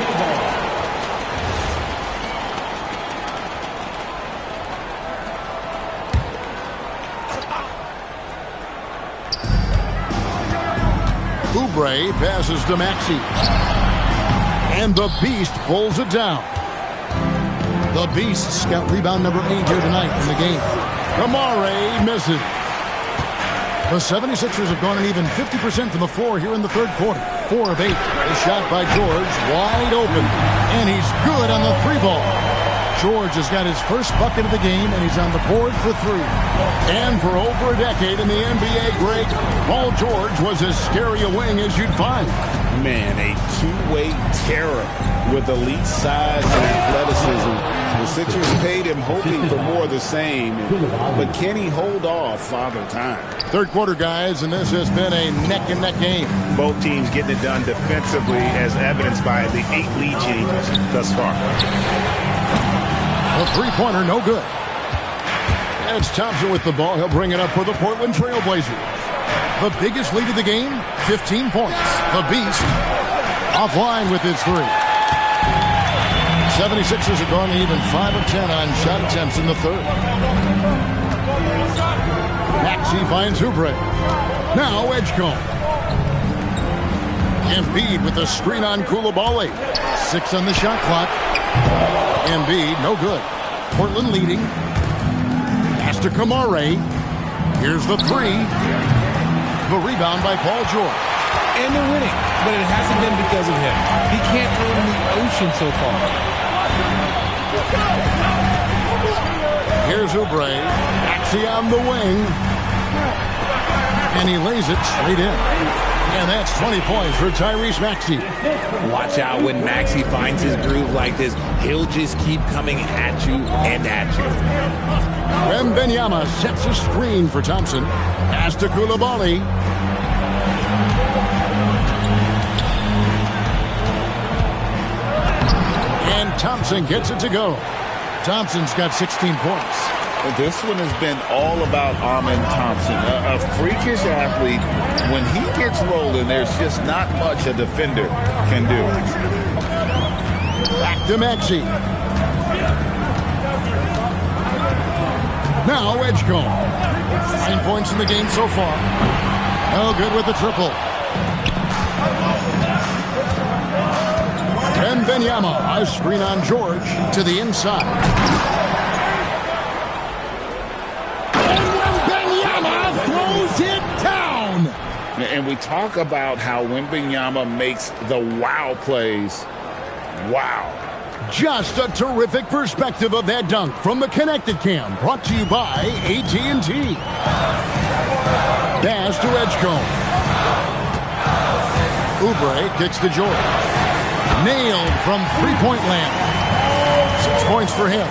Oubre passes to Maxey. And the Beast pulls it down. The Beast's got rebound number 8 here tonight in the game. Kamare misses. The 76ers have gone an even 50% from the floor here in the third quarter. 4 of 8. A shot by George, wide open. And he's good on the 3-ball. George has got his first bucket of the game, and he's on the board for 3. And for over a decade in the NBA, Greg, Paul George was as scary a wing as you'd find. Man, a two-way terror with elite size and athleticism. The Sixers paid him hoping for more of the same, but can he hold off Father Time? Third quarter, guys, and this has been a neck-and-neck game. Both teams getting it done defensively, as evidenced by the 8 lead changes thus far. A three-pointer, no good. And it's Thompson with the ball. He'll bring it up for the Portland Trail Blazers. The biggest lead of the game, 15 points. The Beast offline with his 3. 76ers are going even 5 of 10 on shot attempts in the third. Maxey finds Oubre. Now Edgecombe. Embiid with a screen on Koulibaly. 6 on the shot clock. Embiid, no good. Portland leading. Pass to Kamare. Here's the 3. The rebound by Paul George. And they're winning, but it hasn't been because of him. He can't throw it in the ocean so far. Here's Oubre. Maxey on the wing. And he lays it straight in. And that's 20 points for Tyrese Maxey. Watch out when Maxey finds his groove like this. He'll just keep coming at you and at you. Wembanyama sets a screen for Thompson. Pass to Koulibaly. And Thompson gets it to go. Thompson's got 16 points. This one has been all about Amen Thompson, a freakish athlete. When he gets rolling, there's just not much a defender can do. Back to Maxey. Now Edgecombe. 9 points in the game so far. No good with the triple. Wembanyama, a screen on George to the inside. And we talk about how Wembanyama makes the wow plays. Wow. Just a terrific perspective of that dunk from the Connected Cam. Brought to you by AT&T. Pass to Edgecombe. Oubre kicks to George. Nailed from three-point land. 6 points for him.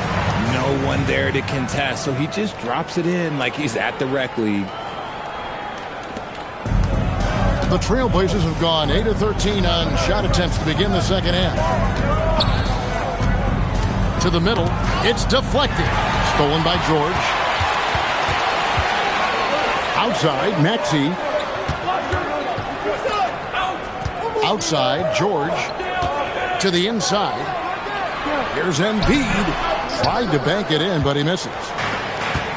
No one there to contest, so he just drops it in like he's at the rec league. The Trailblazers have gone 8 of 13 on shot attempts to begin the second half. To the middle. It's deflected. Stolen by George. Outside, Maxey. Outside, George. To the inside. Here's Embiid. Tried to bank it in, but he misses.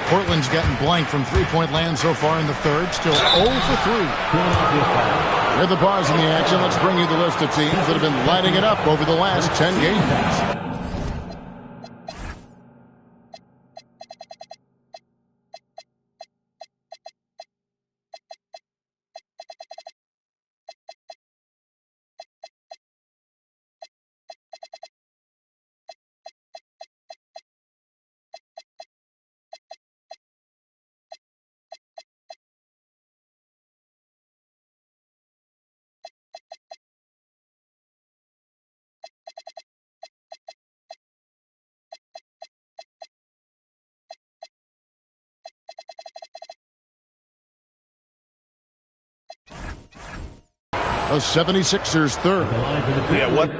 Portland's gotten blank from three-point land so far in the third. Still 0 for 3. With the pause in the action, let's bring you the list of teams that have been lighting it up over the last 10 games. The 76ers third. Yeah, what?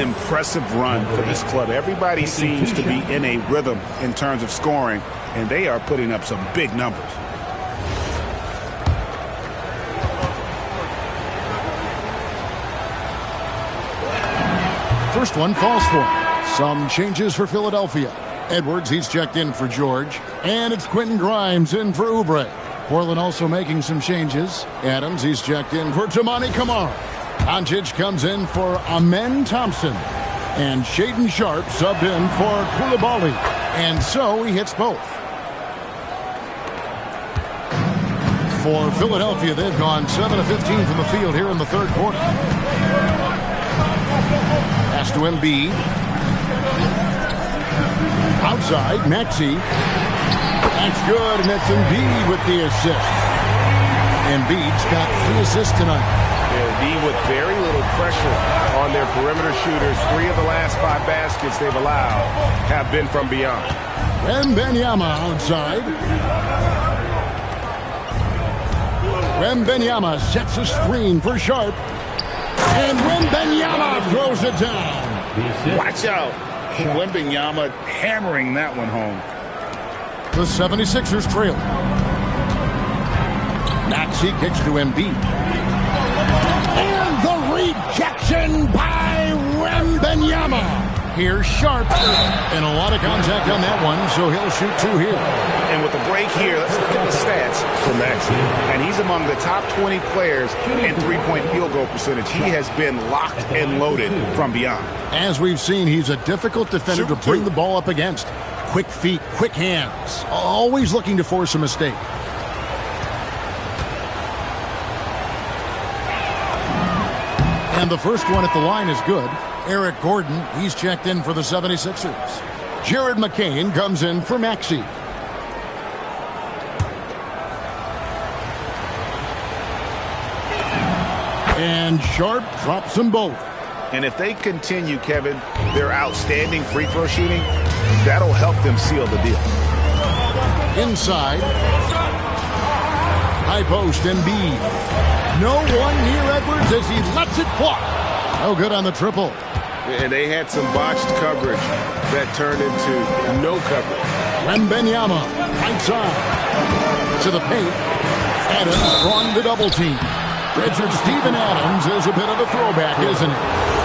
impressive run for this club. Everybody seems to be in a rhythm in terms of scoring, and they are putting up some big numbers. First one falls for him. Some changes for Philadelphia. Edwards, he's checked in for George. And it's Quentin Grimes in for Oubre. Portland also making some changes. Adams, he's checked in for Tamani Kamara. Doncic comes in for Amen Thompson. And Shaedon Sharpe subbed in for Koulibaly. And so he hits both. For Philadelphia, they've gone 7 of 15 from the field here in the third quarter. Pass to Embiid. Outside, Maxey. That's good, and it's Embiid with the assist. Embiid's got 3 assists tonight. Embiid with very little pressure on their perimeter shooters. 3 of the last 5 baskets they've allowed have been from beyond. Wembanyama outside. Wembanyama sets a screen for Sharpe. And Wembanyama throws it down. Watch out. Wembanyama hammering that one home. The 76ers trail. Maxey kicks to Embiid. And the rejection by Wembanyama. Here's Sharpe. And a lot of contact on that one, so he'll shoot 2 here. And with the break here, let's look at the stats for Maxey. And he's among the top 20 players in three-point field goal percentage. He has been locked and loaded from beyond. As we've seen, he's a difficult defender to bring the ball up against. Quick feet, quick hands. Always looking to force a mistake. And the first one at the line is good. Eric Gordon, he's checked in for the 76ers. Jared McCain comes in for Maxey. And Sharpe drops them both. And if they continue, Kevin, their outstanding free throw shooting, that'll help them seal the deal. Inside. High post, Embiid. No one near Edwards as he lets it fly. No good on the triple. And they had some botched coverage that turned into no coverage. Wembanyama, right side. To the paint. Adams drawn the double team. Richard Steven Adams is a bit of a throwback, isn't he?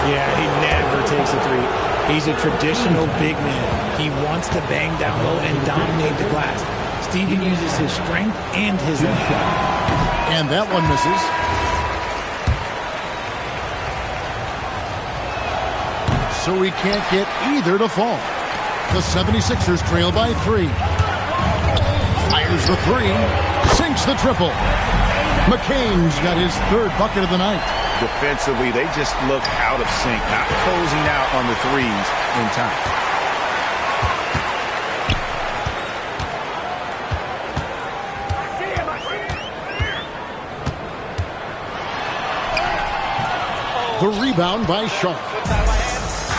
Yeah, he never takes a 3. He's a traditional big man. He wants to bang down low and dominate the glass. Steven uses his strength and his length. And that one misses. So he can't get either to fall. The 76ers trail by 3. Fires the 3. Sinks the triple. McCain's got his 3rd bucket of the night. Defensively, they just look out of sync, not closing out on the 3s in time. The rebound by Sharpe.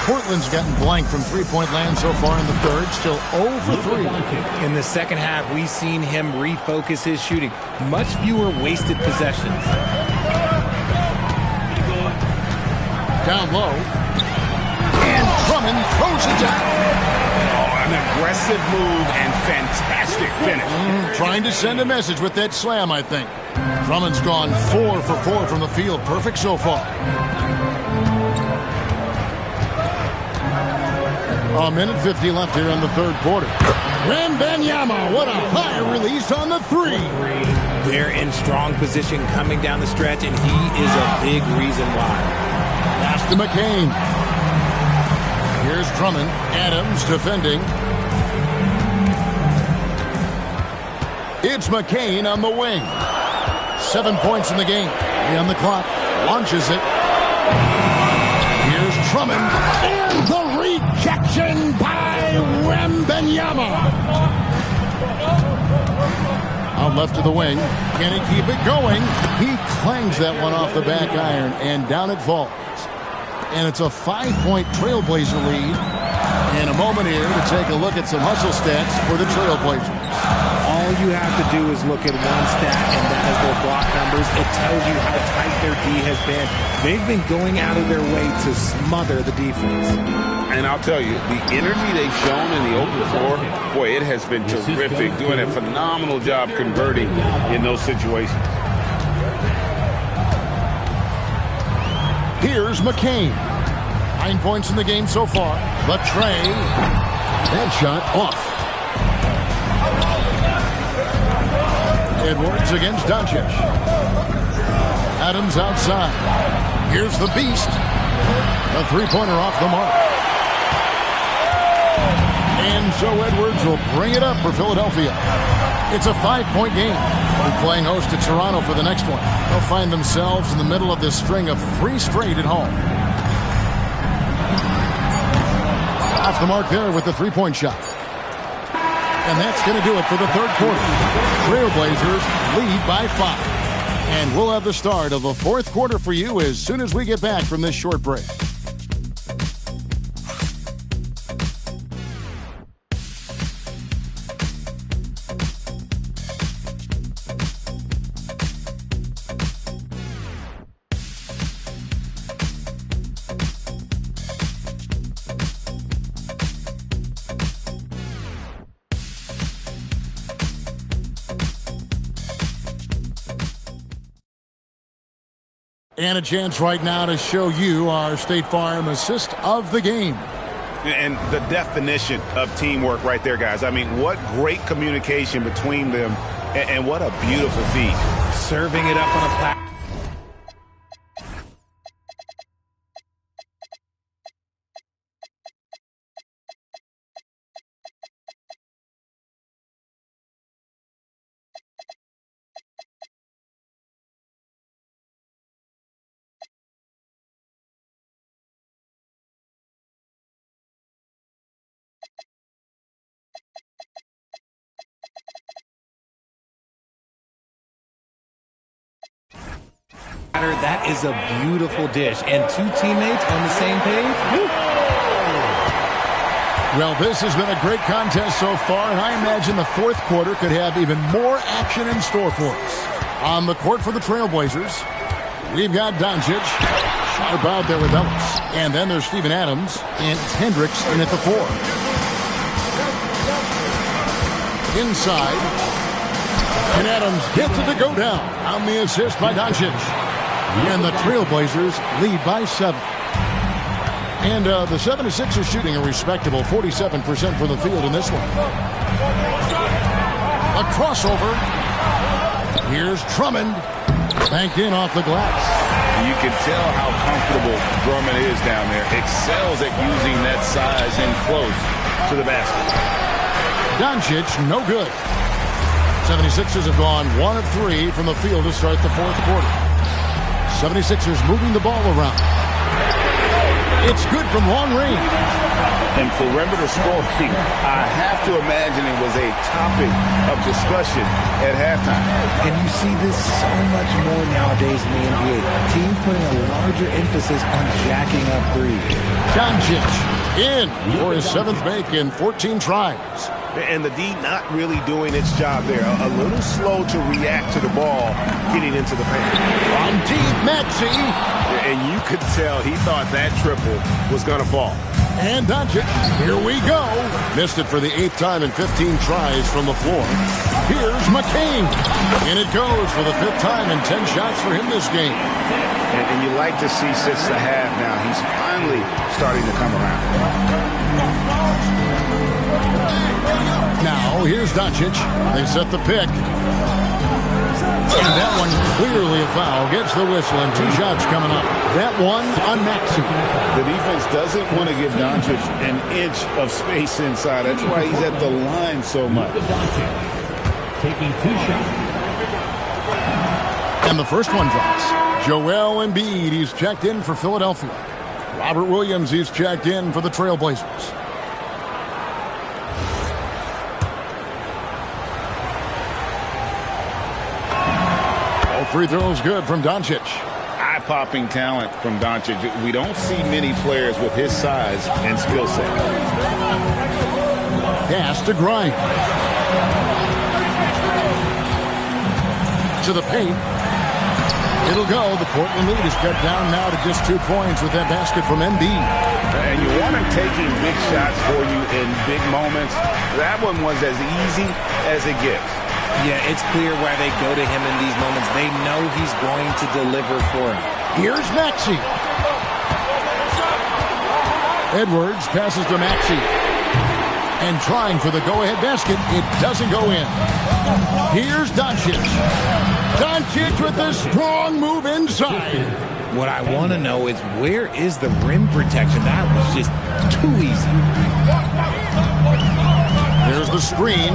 Portland's gotten blank from three-point land so far in the third, still 0 for 3. In the second half, we've seen him refocus his shooting. Much fewer wasted possessions. Down low. And Drummond throws it down. Oh, an aggressive move and fantastic finish. Trying to send a message with that slam, I think. Drummond's gone 4 for 4 from the field. Perfect so far. A minute 50 left here in the third quarter. Wembanyama, what a high release on the 3. They're in strong position coming down the stretch, and he is a big reason why. Pass to McCain. Here's Drummond. Adams defending. It's McCain on the wing. 7 points in the game. On the clock. Launches it. Here's Drummond. And the rejection by Wembanyama. Out left to the wing. Can he keep it going? He clangs that one off the back iron, and down it falls. And it's a 5-point Trailblazer lead. In a moment here to take a look at some hustle stats for the Trailblazers. All All you have to do is look at one stat, and that is their block numbers. It tells you how tight their D has been. They've been going out of their way to smother the defense. And I'll tell you, the energy they've shown in the open floor, boy, it has been terrific, doing a phenomenal job converting in those situations. Here's McCain. 9 points in the game so far. The tray. That shot off. Edwards against Doncic. Adams outside. Here's the beast. A three-pointer off the mark. And so Edwards will bring it up for Philadelphia. It's a 5-point game. They're playing host to Toronto for the next one. They'll find themselves in the middle of this string of 3 straight at home. Off the mark there with the three-point shot. And that's going to do it for the third quarter. Trailblazers lead by 5. And we'll have the start of the fourth quarter for you as soon as we get back from this short break. And a chance right now to show you our State Farm assist of the game. And the definition of teamwork right there, guys. I mean, what great communication between them, and what a beautiful feed. Serving it up on a platform. That is a beautiful dish. And 2 teammates on the same page. Woo. Well, this has been a great contest so far, and I imagine the fourth quarter could have even more action in store for us. On the court for the Trailblazers, we've got Doncic, sharp out there with Ellis. And then there's Steven Adams and Hendricks in at the 4. Inside, and Adams gets it to go down on the assist by Doncic. And the Trailblazers lead by 7. And the 76ers shooting a respectable 47% from the field in this one. A crossover. Here's Drummond. Banked in off the glass. You can tell how comfortable Drummond is down there. Excels at using that size in close to the basket. Doncic, no good. 76ers have gone 1 of 3 from the field to start the fourth quarter. 76ers moving the ball around. It's good from long range. And perimeter scoring, I have to imagine it was a topic of discussion at halftime. And you see this so much more nowadays in the NBA. Teams putting a larger emphasis on jacking up threes. Doncic in for his 7th make in 14 tries. And the D not really doing its job there. A little slow to react to the ball getting into the paint. From deep, Maxey. And you could tell he thought that triple was going to fall. And Doncic, here we go. Missed it for the 8th time in 15 tries from the floor. Here's McCain. And it goes for the 5th time in 10 shots for him this game. And you like to see since the half now, he's finally starting to come around. Now, here's Doncic. They set the pick. And that one clearly a foul. Gets the whistle and 2 shots coming up. That one on Maxey. The defense doesn't want to give Doncic an inch of space inside. That's why he's at the line so much. Taking 2 shots. And the first one drops. Joel Embiid, he's checked in for Philadelphia. Robert Williams, he's checked in for the Trailblazers. Free throws good from Doncic. Eye-popping talent from Doncic. We don't see many players with his size and skill set. Pass to Grimes. to the paint. It'll go. The Portland lead is cut down now to just 2 points with that basket from Embiid. And you want him taking big shots for you in big moments. That one was as easy as it gets. Yeah, it's clear why they go to him in these moments. They know he's going to deliver for him. Here's Maxey. Edwards passes to Maxey. And trying for the go-ahead basket. It doesn't go in. Here's Doncic. Doncic with a strong move inside. What I want to know is where is the rim protection? That was just too easy. There's the screen.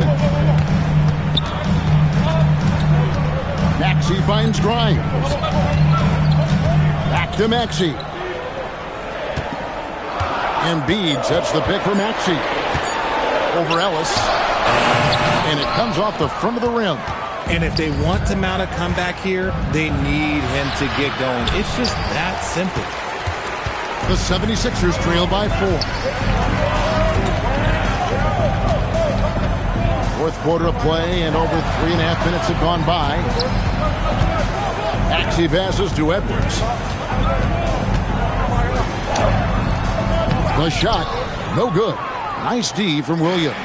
Maxey finds Grimes. Back to Maxey. Embiid sets the pick for Maxey. Over Ellis. And it comes off the front of the rim. And if they want to mount a comeback here, they need him to get going. It's just that simple. The 76ers trail by 4. Fourth quarter of play, and over 3.5 minutes have gone by. Maxey passes to Edwards. The shot, no good. Nice D from Williams.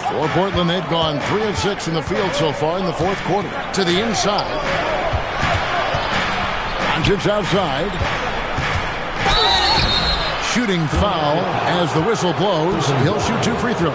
For Portland, they've gone 3 of 6 in the field so far in the fourth quarter. To the inside. Doncic outside. Shooting foul as the whistle blows. He'll shoot 2 free throws.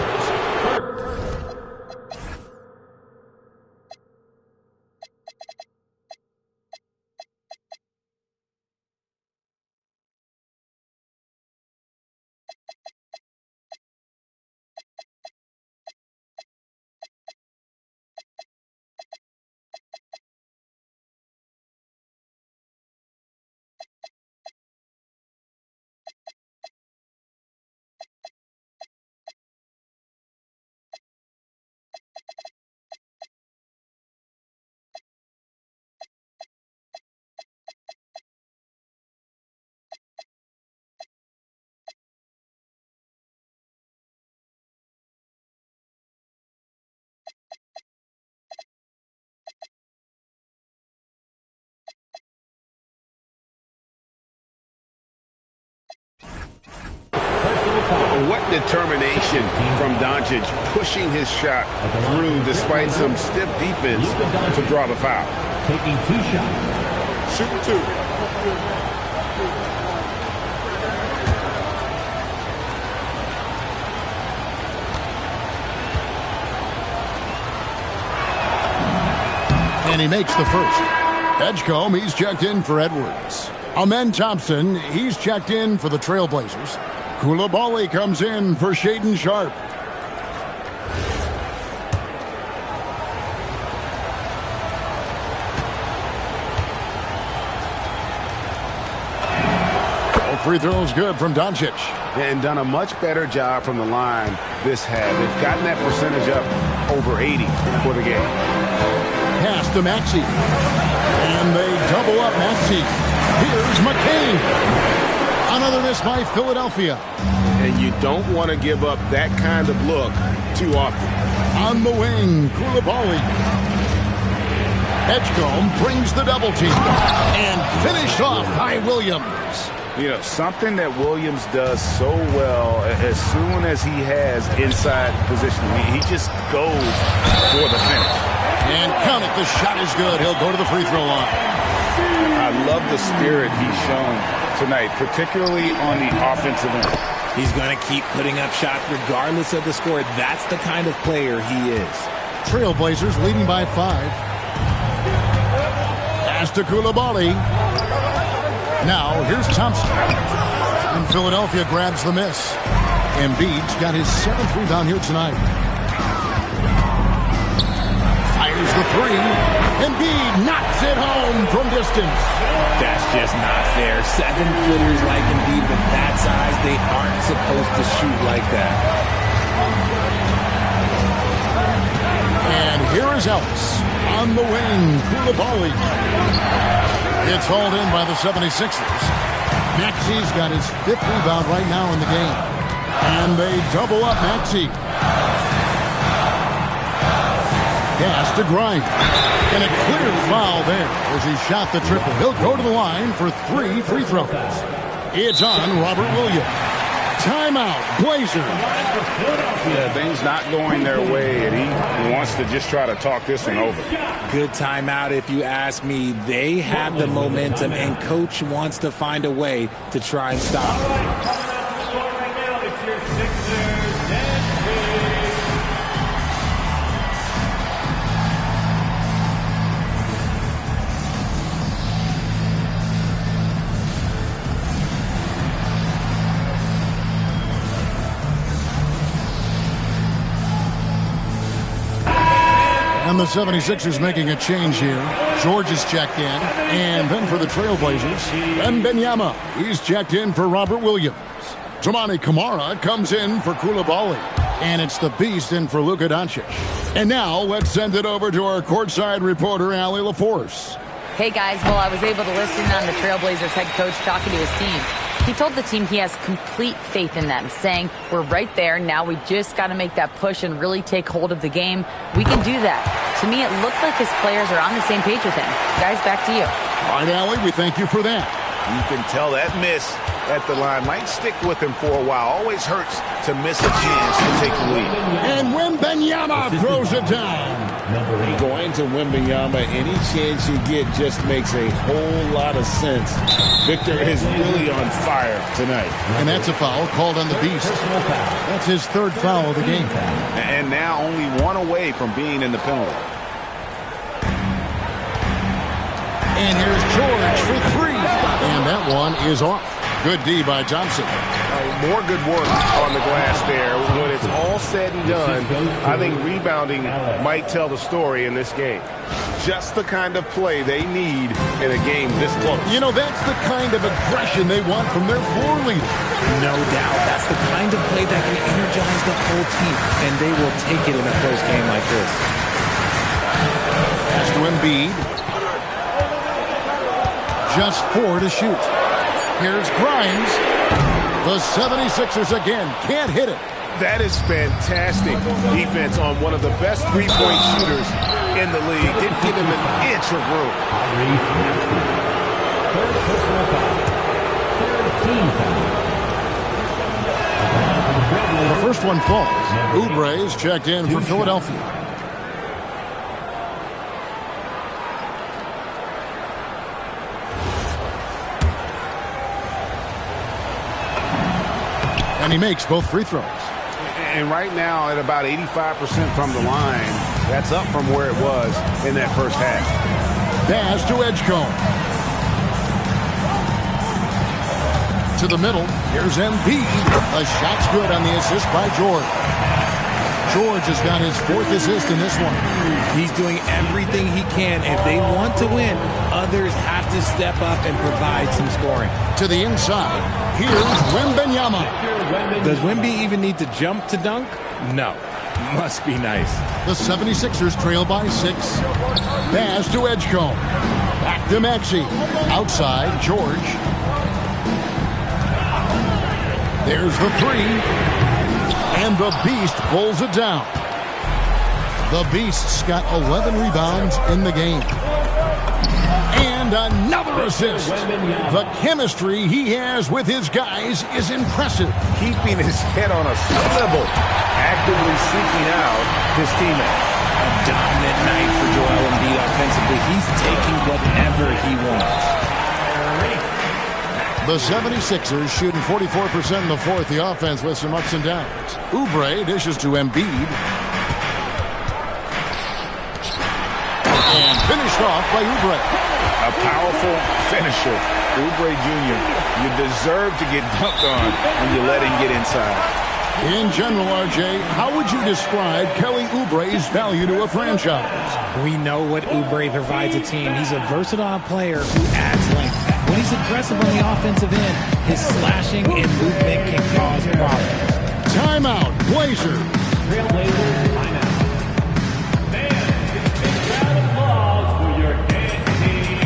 What determination from Doncic, pushing his shot through despite some stiff defense to draw the foul. Taking 2 shots. Shooting 2. And he makes the first. Edgecombe, he's checked in for Edwards. Amen Thompson, he's checked in for the Trailblazers. Koulibaly comes in for Shaedon Sharpe. All free throws good from Doncic. And done a much better job from the line this half. They've gotten that percentage up over 80 for the game. Pass to Maxey. And they double up Maxey. Here's McCain. Another miss by Philadelphia. And you don't want to give up that kind of look too often. On the wing, Koulibaly. Edgecombe brings the double team. And finished off by Williams. You know, something that Williams does so well as soon as he has inside position, he just goes for the finish. And count it, the shot is good. He'll go to the free throw line. I love the spirit he's shown tonight, particularly on the offensive end. He's going to keep putting up shots regardless of the score. That's the kind of player he is. Trailblazers leading by 5. Pass to Koulibaly. Now, here's Thompson. And Philadelphia grabs the miss. Embiid's got his 7th rebound here tonight. Fires the 3. Embiid knocks it home from distance. That's just not fair. 7-footers like Embiid with that size, they aren't supposed to shoot like that. And here is Ellis on the wing. Koulibaly. It's hauled in by the 76ers. Maxey's got his 5th rebound right now in the game. And they double up Maxey. Pass to Grimes. And a clear foul there as he shot the triple. He'll go to the line for 3 free throws. It's on Robert Williams. Timeout, Blazers. Yeah, things not going their way, and he wants to just try to talk this one over. Good timeout, if you ask me. They have the momentum, and Coach wants to find a way to try and stop it. And the 76ers making a change here. George is checked in. And then for the Trailblazers, Wembanyama. He's checked in for Robert Williams. Toumani Camara comes in for Coulibaly. And it's the Beast in for Luka Doncic. And now let's send it over to our courtside reporter, Allie LaForce. Hey guys, well, I was able to listen on the Trailblazers head coach talking to his team. He told the team he has complete faith in them, saying, we're right there, now we just got to make that push and really take hold of the game. We can do that. To me, it looked like his players are on the same page with him. Guys, back to you. All right, Allie, we thank you for that. You can tell that miss at the line might stick with him for a while. Always hurts to miss a chance to take the lead. And Wembanyama throws it down. Going to Wembanyama, any chance you get just makes a whole lot of sense. Victor is really on fire tonight. And that's a foul called on the Beast. That's his 3rd foul of the game. And now only one away from being in the penalty. And here's George for 3. And that one is off. Good D by Thompson. More good work on the glass there. When it's all said and done, I think rebounding might tell the story in this game. Just the kind of play they need in a game this close. You know, that's the kind of aggression they want from their floor leader. No doubt. That's the kind of play that can energize the whole team, and they will take it in a close game like this. Pass to Embiid. Just 4 to shoot. Here's Grimes. The 76ers again can't hit it. That is fantastic defense on one of the best three-point shooters in the league. Didn't give him an inch of room. The first one falls. Oubre is checked in for Philadelphia. And he makes both free throws. And right now at about 85% from the line, that's up from where it was in that first half. Pass to Edgecombe. To the middle. Here's Embiid. The shot's good on the assist by George. George has got his 4th assist in this one. He's doing everything he can. If they want to win, others have to step up and provide some scoring. To the inside. Here's Wembanyama. Does Wemby even need to jump to dunk? No. Must be nice. The 76ers trail by 6. Pass to Edgecombe. Back to Maxey. Outside, George. There's the 3. And the Beast pulls it down. The Beast's got 11 rebounds in the game. And another assist. The chemistry he has with his guys is impressive. Keeping his head on a swivel, actively seeking out his teammate. A dominant night for Joel Embiid offensively. He's taking whatever he wants. The 76ers shooting 44% in the 4th. The offense with some ups and downs. Oubre dishes to Embiid. And finished off by Oubre. A powerful finisher. Oubre Jr. You deserve to get dunked on when you let him get inside. In general, RJ, how would you describe Kelly Oubre's value to a franchise? We know what Oubre provides a team. He's a versatile player who adds length. When he's aggressive on the offensive end, his slashing and movement can cause problems. Timeout, Blazers. Trailblazers timeout. Fans, big round of applause for your dance team.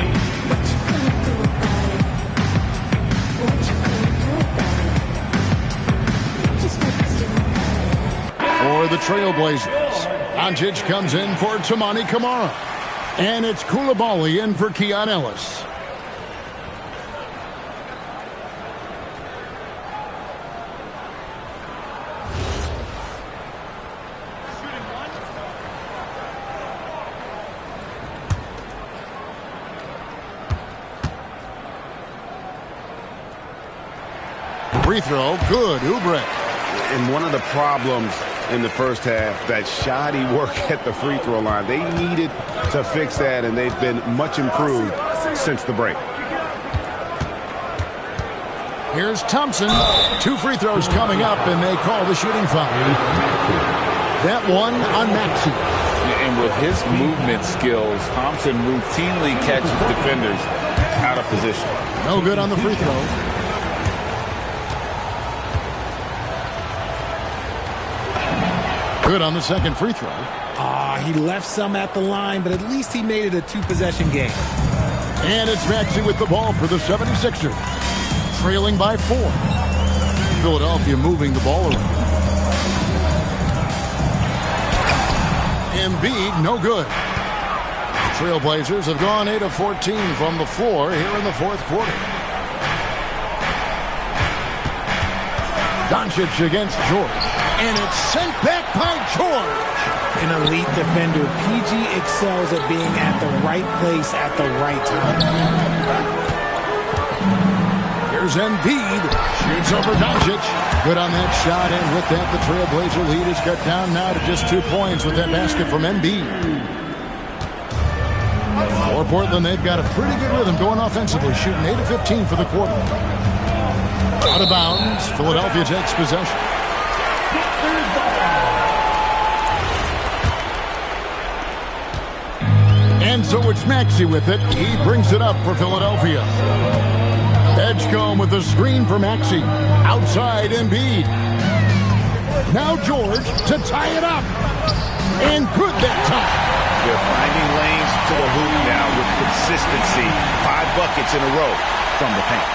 For the Trailblazers, Doncic comes in for Tamani Kamara. And it's Koulibaly in for Keon Ellis. Free throw, good, Oubre. And one of the problems in the first half, that shoddy work at the free throw line. They needed to fix that, and they've been much improved since the break. Here's Thompson. 2 free throws coming up, and they call the shooting foul. That one on Maxey. And with his movement skills, Thompson routinely catches defenders out of position. No good on the free throw. Good on the second free throw. He left some at the line, but at least he made it a 2-possession game. And it's Maxey with the ball for the 76ers. Trailing by 4. Philadelphia moving the ball around. Embiid, no good. The Trailblazers have gone 8 of 14 from the floor here in the fourth quarter. Doncic against George. And it's sent back by George. An elite defender, PG excels at being at the right place at the right time. Here's Embiid. Shoots over Doncic. Good on that shot, and with that, the Trailblazer lead is cut down now to just 2 points with that basket from Embiid. For Portland, they've got a pretty good rhythm going offensively, shooting 8 of 15 for the quarter. Out of bounds, Philadelphia takes possession. And so it's Maxey with it. He brings it up for Philadelphia. Edgecombe with a screen for Maxey. Outside Embiid. Now George to tie it up. And good that time. They're finding lanes to the hoop now with consistency. 5 buckets in a row from the paint.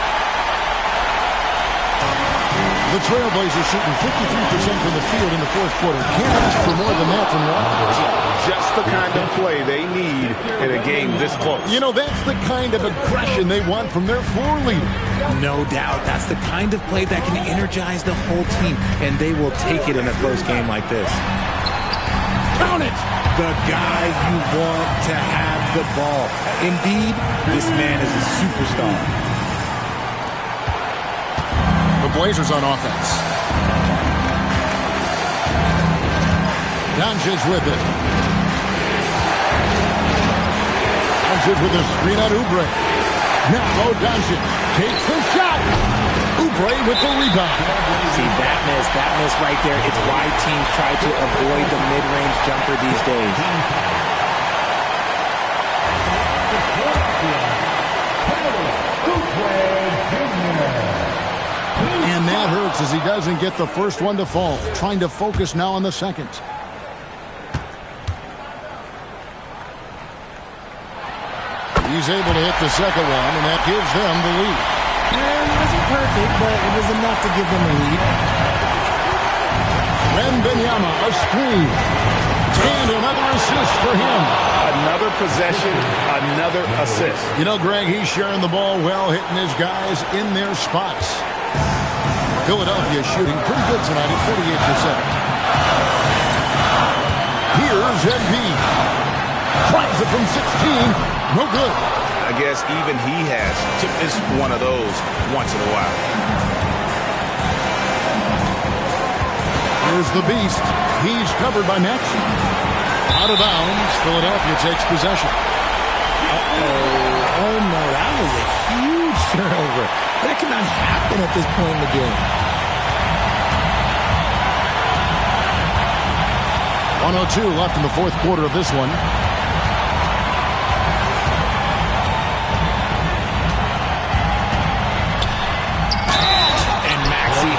The Trailblazers shooting 53% from the field in the fourth quarter. Can't ask for more than that from their offense. Just the kind of play they need in a game this close. You know, that's the kind of aggression they want from their floor leader. No doubt. That's the kind of play that can energize the whole team, and they will take it in a close game like this. Count it! The guy you want to have the ball. Indeed, this man is a superstar. The Blazers on offense. Doncic with it. Doncic with a screen on Oubre. Now Doncic takes the shot. Oubre with the rebound. See, that miss right there. It's why teams try to avoid the mid-range jumper these days. And that hurts as he doesn't get the first one to fall. Trying to focus now on the second. He's able to hit the second one, and that gives them the lead. Well, it wasn't perfect, but it was enough to give them the lead. Wembanyama, a screen. And another assist for him. Another possession, another assist. You know, Greg, he's sharing the ball well, hitting his guys in their spots. Philadelphia shooting pretty good tonight at 48%. Here's Embiid. Tries it from 16. No good. I guess even he has to miss one of those once in a while. Here's the beast. He's covered by Maxey. Out of bounds. Philadelphia takes possession. Oh no, that was a huge turnover. That cannot happen at this point in the game. 1:02 left in the fourth quarter of this one.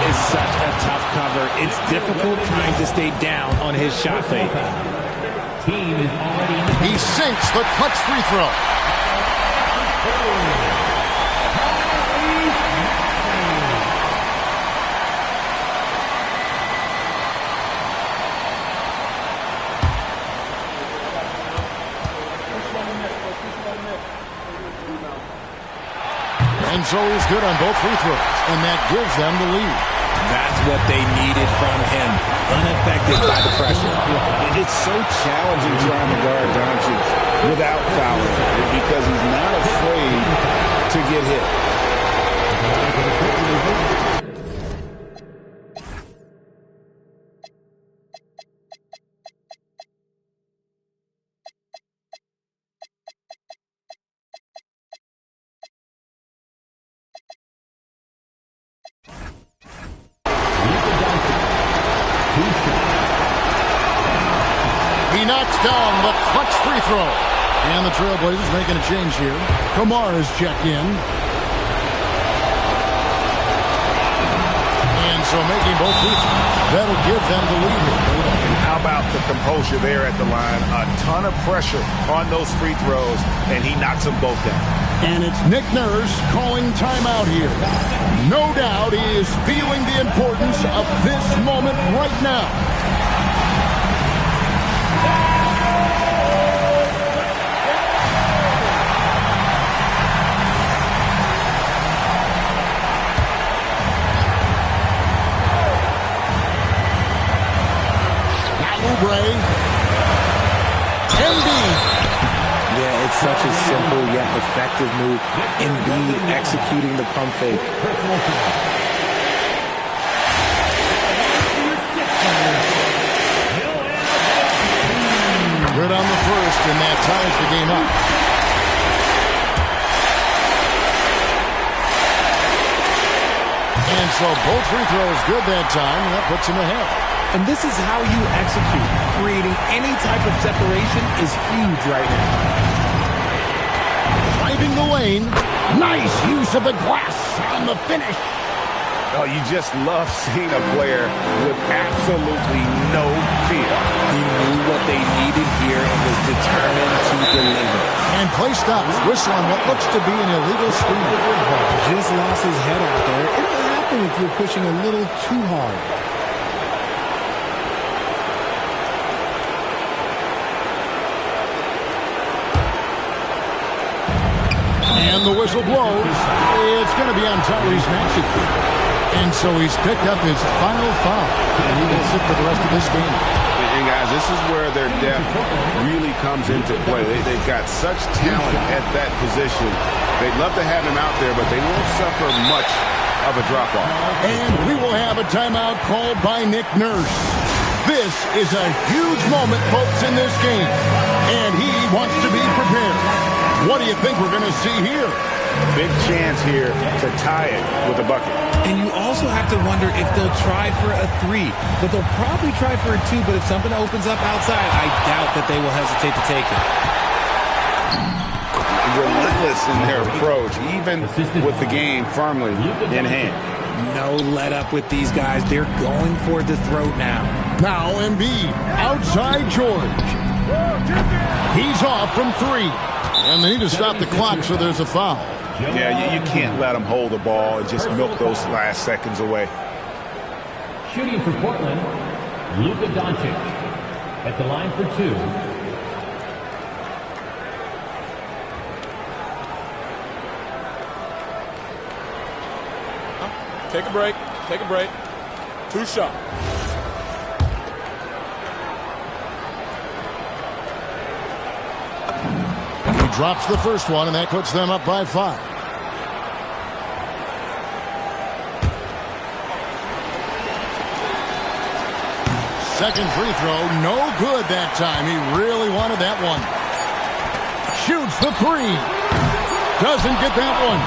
Is such a tough cover. It's difficult trying to stay down on his shot fake. He sinks the clutch free throw. And so he's good on both free throws, and that gives them the lead. That's what they needed from him. Unaffected by the pressure. It's so challenging trying to guard Doncic without fouling because he's not afraid to get hit. He knocks down the clutch free throw. And the Trailblazers making a change here. Kamar is checked in. And so making both free throws. That'll give them the lead here. And how about the composure there at the line? A ton of pressure on those free throws, and he knocks them both down. And it's Nick Nurse calling timeout here. No doubt he is feeling the importance of this moment right now. Oubre. Embiid. Yeah, it's such a simple yet effective move. Embiid executing the pump fake. Good on the first, and that ties the game up. And so both free throws good that time, and that puts him ahead. And this is how you execute. Creating any type of separation is huge right now. Driving the lane. Nice use of the glass on the finish. Oh, you just love seeing a player with absolutely no fear. He knew what they needed here and was determined to deliver. And play stops. Whistle on what looks to be an illegal screen. Just lost his head out there. It'll happen if you're pushing a little too hard. And the whistle blows. It's going to be on Tyrese Maxey. And so he's picked up his final foul. And he will sit for the rest of this game. And guys, this is where their depth really comes into play. They've got such talent at that position. They'd love to have him out there, but they won't suffer much of a drop-off. And we will have a timeout called by Nick Nurse. This is a huge moment, folks, in this game. And he wants to be prepared. What do you think we're going to see here? Big chance here to tie it with a bucket. And you also have to wonder if they'll try for a 3. But they'll probably try for a 2. But if something opens up outside, I doubt that they will hesitate to take it. Relentless in their approach, even with the game firmly in hand. No let up with these guys. They're going for the throat now. Now Embiid, outside George. He's off from 3. And they need to stop the clock, so there's a foul. Yeah, you can't let them hold the ball and just milk those last seconds away. Shooting for Portland, Luka Doncic at the line for 2. Take a break. Take a break. 2 shots. He drops the first one, and that puts them up by 5. Second free throw, no good that time. He really wanted that one. Shoots the 3. Doesn't get that one.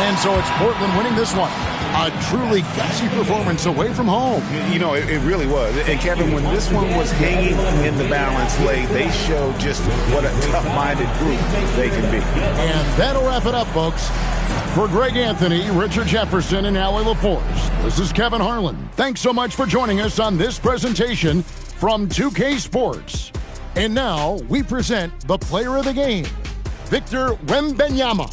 And so it's Portland winning this one. A truly gutsy performance away from home. You know, it really was. And Kevin, when this one was hanging in the balance late, they showed just what a tough-minded group they can be. And that'll wrap it up, folks. For Greg Anthony, Richard Jefferson, and Allie LaForce, this is Kevin Harlan. Thanks so much for joining us on this presentation from 2K Sports. And now we present the player of the game, Victor Wembanyama.